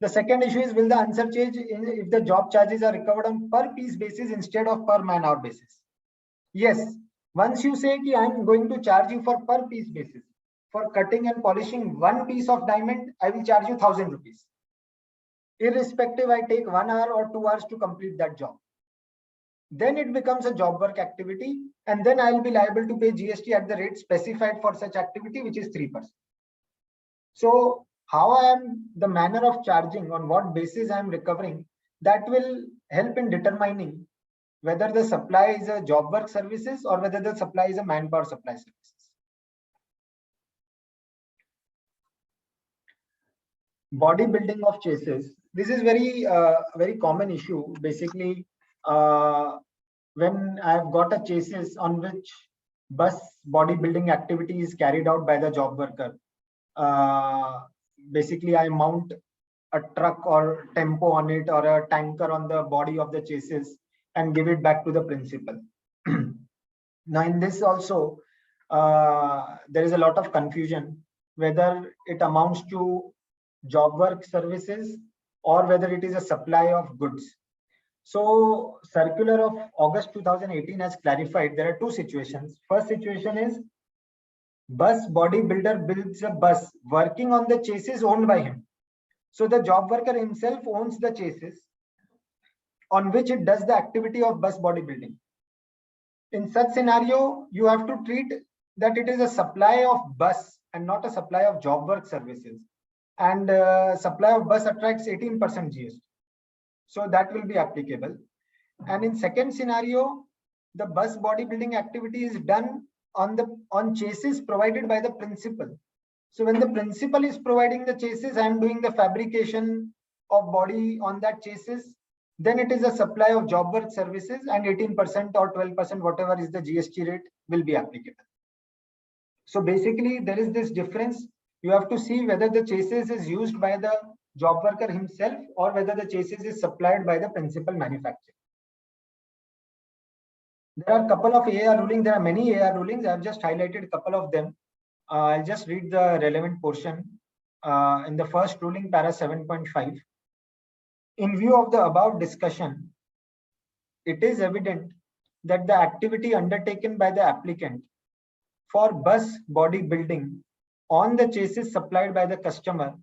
The second issue is, will the answer change if the job charges are recovered on per piece basis instead of per man hour basis? Yes. Once you say that I'm going to charge you for per piece basis, for cutting and polishing 1 piece of diamond, I will charge you 1,000 rupees. Irrespective, I take 1 hour or 2 hours to complete that job. Then it becomes a job work activity, and then I will be liable to pay GST at the rate specified for such activity, which is 3%. So how I am, the manner of charging, on what basis I am recovering, that will help in determining whether the supply is a job work services or whether the supply is a manpower supply services. Bodybuilding of chases. This is very common issue. Basically, when I've got a chases on which bus bodybuilding activity is carried out by the job worker, basically I mount a truck or tempo on it or a tanker on the body of the chases and give it back to the principal. Now in this also, there is a lot of confusion whether it amounts to job work services or whether it is a supply of goods. So circular of August 2018 has clarified there are 2 situations. First situation is, bus bodybuilder builds a bus working on the chassis owned by him. So the job worker himself owns the chassis on which it does the activity of bus bodybuilding. In such scenario, you have to treat that it is a supply of bus and not a supply of job work services. And supply of bus attracts 18% GST. So that will be applicable. And in second scenario, the bus bodybuilding activity is done on chassis provided by the principal. So when the principal is providing the chassis, I am doing the fabrication of body on that chassis, then it is a supply of job work services, and 18% or 12%, whatever is the GST rate, will be applicable. So basically, there is this difference. You have to see whether the chassis is used by the job worker himself or whether the chassis is supplied by the principal manufacturer. There are a couple of AR rulings. There are many AR rulings. I have just highlighted a couple of them. I'll just read the relevant portion. In the first ruling, para 7.5. In view of the above discussion, it is evident that the activity undertaken by the applicant for bus bodybuilding on the chassis supplied by the customer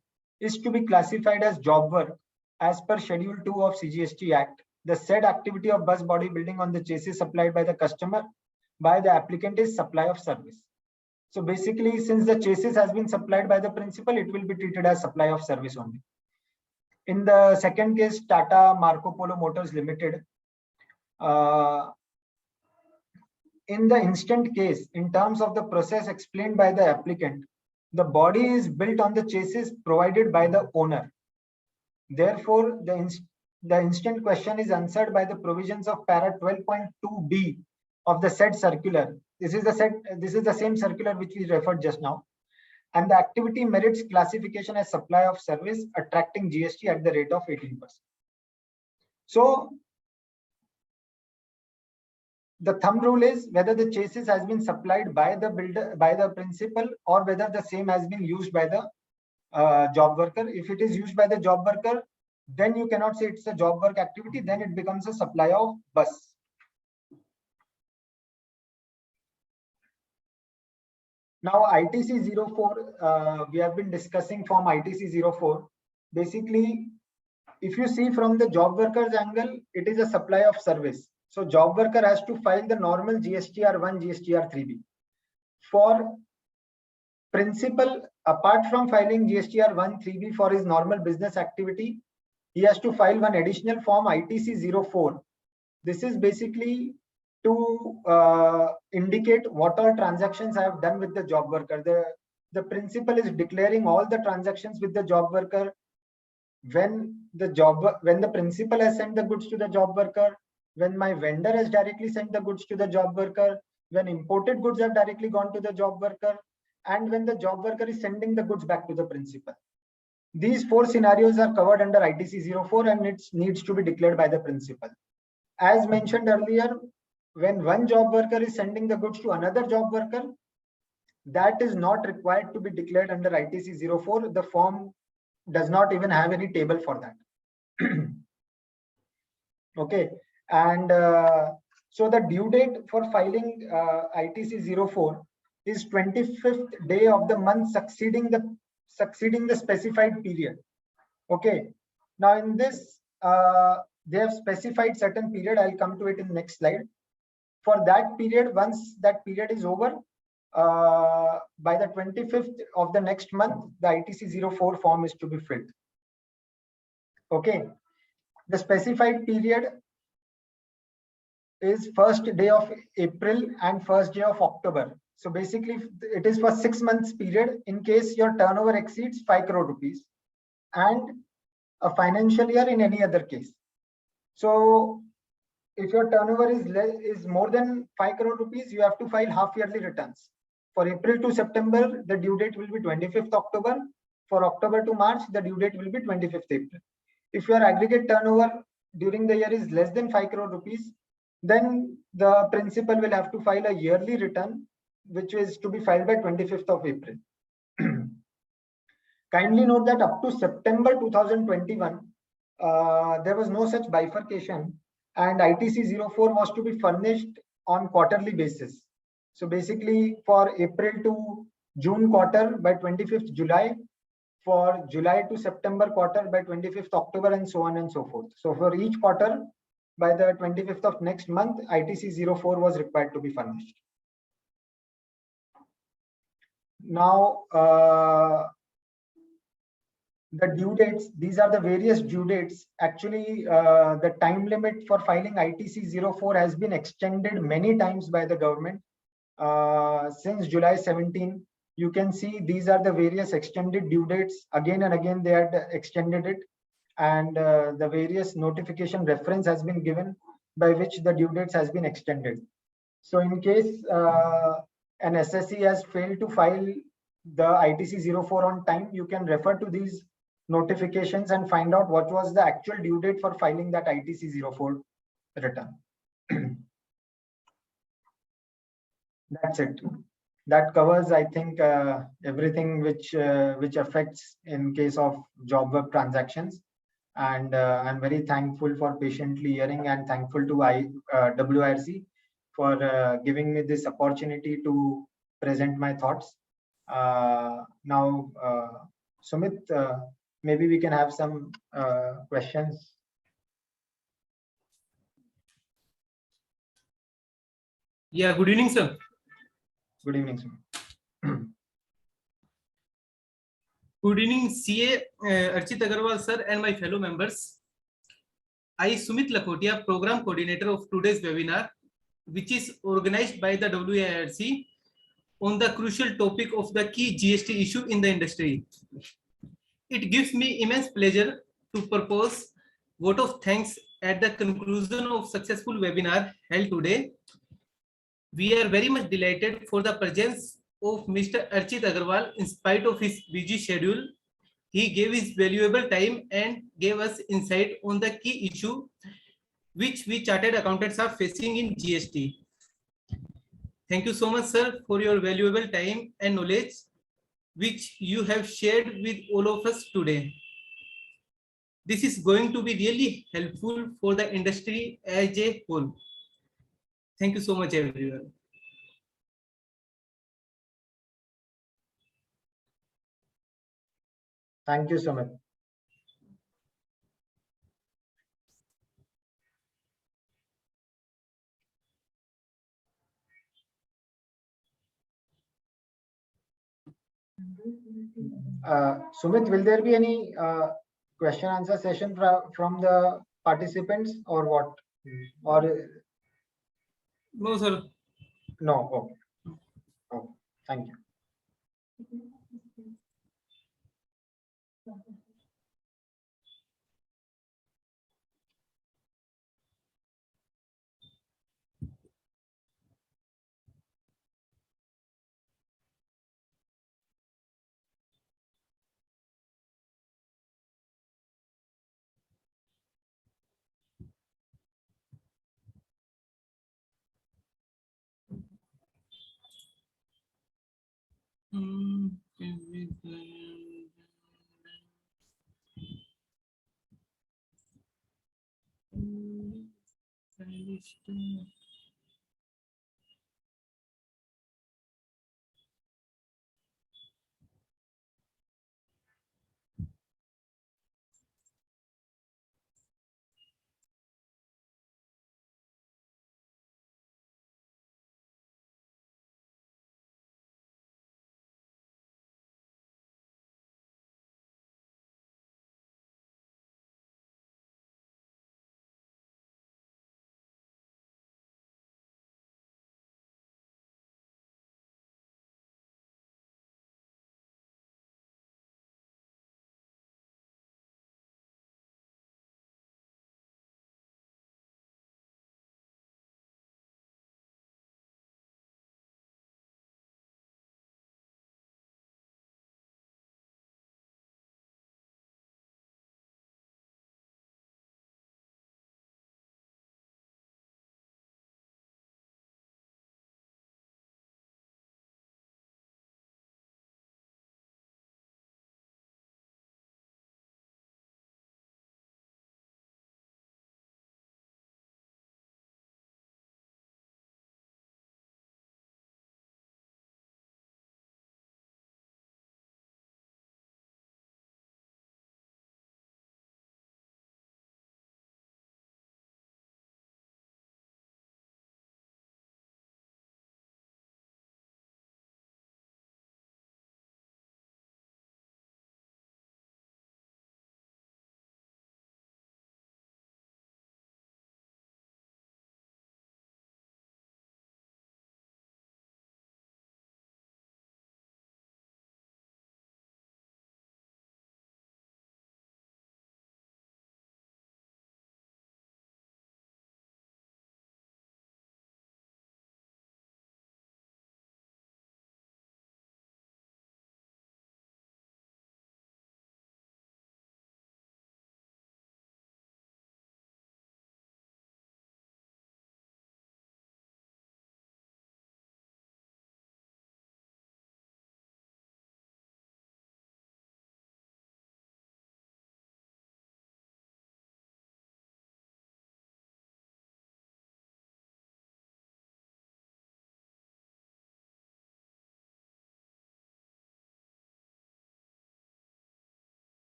is to be classified as job work as per Schedule 2 of CGST Act. The said activity of bus body building on the chassis supplied by the customer by the applicant is supply of service. So basically, since the chassis has been supplied by the principal, it will be treated as supply of service only. In the second case, Tata Marco Polo Motors Limited, in the instant case, in terms of the process explained by the applicant, the body is built on the chassis provided by the owner. Therefore, the instant question is answered by the provisions of para 12.2b of the said circular. This is the same circular which we referred just now. And the activity merits classification as supply of service, attracting GST at the rate of 18%. So the thumb rule is whether the chassis has been supplied by the builder, by the principal, or whether the same has been used by the job worker. If it is used by the job worker, then you cannot say it's a job work activity, then it becomes a supply of bus. Now ITC 04, we have been discussing from ITC 04. Basically, if you see from the job worker's angle, it is a supply of service. So job worker has to file the normal GSTR1, GSTR3B. For principal, apart from filing GSTR1, 3B for his normal business activity, he has to file one additional form ITC 04. This is basically to indicate what all transactions I have done with the job worker. The principal is declaring all the transactions with the job worker when the principal has sent the goods to the job worker, when my vendor has directly sent the goods to the job worker, when imported goods have directly gone to the job worker, and when the job worker is sending the goods back to the principal. These four scenarios are covered under ITC 04 and it needs to be declared by the principal. As mentioned earlier, when one job worker is sending the goods to another job worker, that is not required to be declared under ITC 04. The form does not even have any table for that. Okay. And so the due date for filing ITC 04 is 25th day of the month succeeding the specified period. Okay. Now in this, they have specified certain period. I'll come to it in the next slide. For that period, once that period is over, by the 25th of the next month, the ITC 04 form is to be filled. Okay. The specified period is first day of April and first day of October. So basically, it is for 6 months period in case your turnover exceeds 5 crore rupees and a financial year in any other case. So if your turnover is more than 5 crore rupees, you have to file half-yearly returns. For April to September, the due date will be 25th October. For October to March, the due date will be 25th April. If your aggregate turnover during the year is less than 5 crore rupees, then the principal will have to file a yearly return, which is to be filed by 25th of April. Kindly note that up to September 2021, there was no such bifurcation, and ITC 04 was to be furnished on quarterly basis. So basically for April to June quarter by 25th July, for July to September quarter by 25th October, and so on and so forth. So for each quarter, by the 25th of next month, ITC 04 was required to be furnished. Now, the due dates, these are the various due dates. Actually, the time limit for filing ITC 04 has been extended many times by the government. Since July 17, you can see these are the various extended due dates. Again and again, they had extended it. And the various notification reference has been given by which the due dates has been extended. So in case an SSC has failed to file the ITC 04 on time, you can refer to these notifications and find out what was the actual due date for filing that ITC 04 return. That's it. That covers, I think, everything which affects in case of job work transactions. And I'm very thankful for patiently hearing and thankful to WIRC for giving me this opportunity to present my thoughts. Now, Sumit, maybe we can have some questions. Yeah, good evening, sir. Good evening, Sumit. Good evening, CA Archit Agarwal, sir, and my fellow members. I, Sumit Lakhotia, Program Coordinator of today's webinar, which is organized by the WIRC on the crucial topic of the key GST issue in the industry. It gives me immense pleasure to propose vote of thanks at the conclusion of successful webinar held today. We are very much delighted for the presence of Mr. Archit Agarwal in spite of his busy schedule. He gave his valuable time and gave us insight on the key issue which we chartered accountants are facing in GST. Thank you so much, sir, for your valuable time and knowledge which you have shared with all of us today. This is going to be really helpful for the industry as a whole. Thank you so much, everyone. Thank you, Sumit. Sumit, will there be any question answer session from the participants or what? Or No, sir. no? Okay. Okay. Thank you.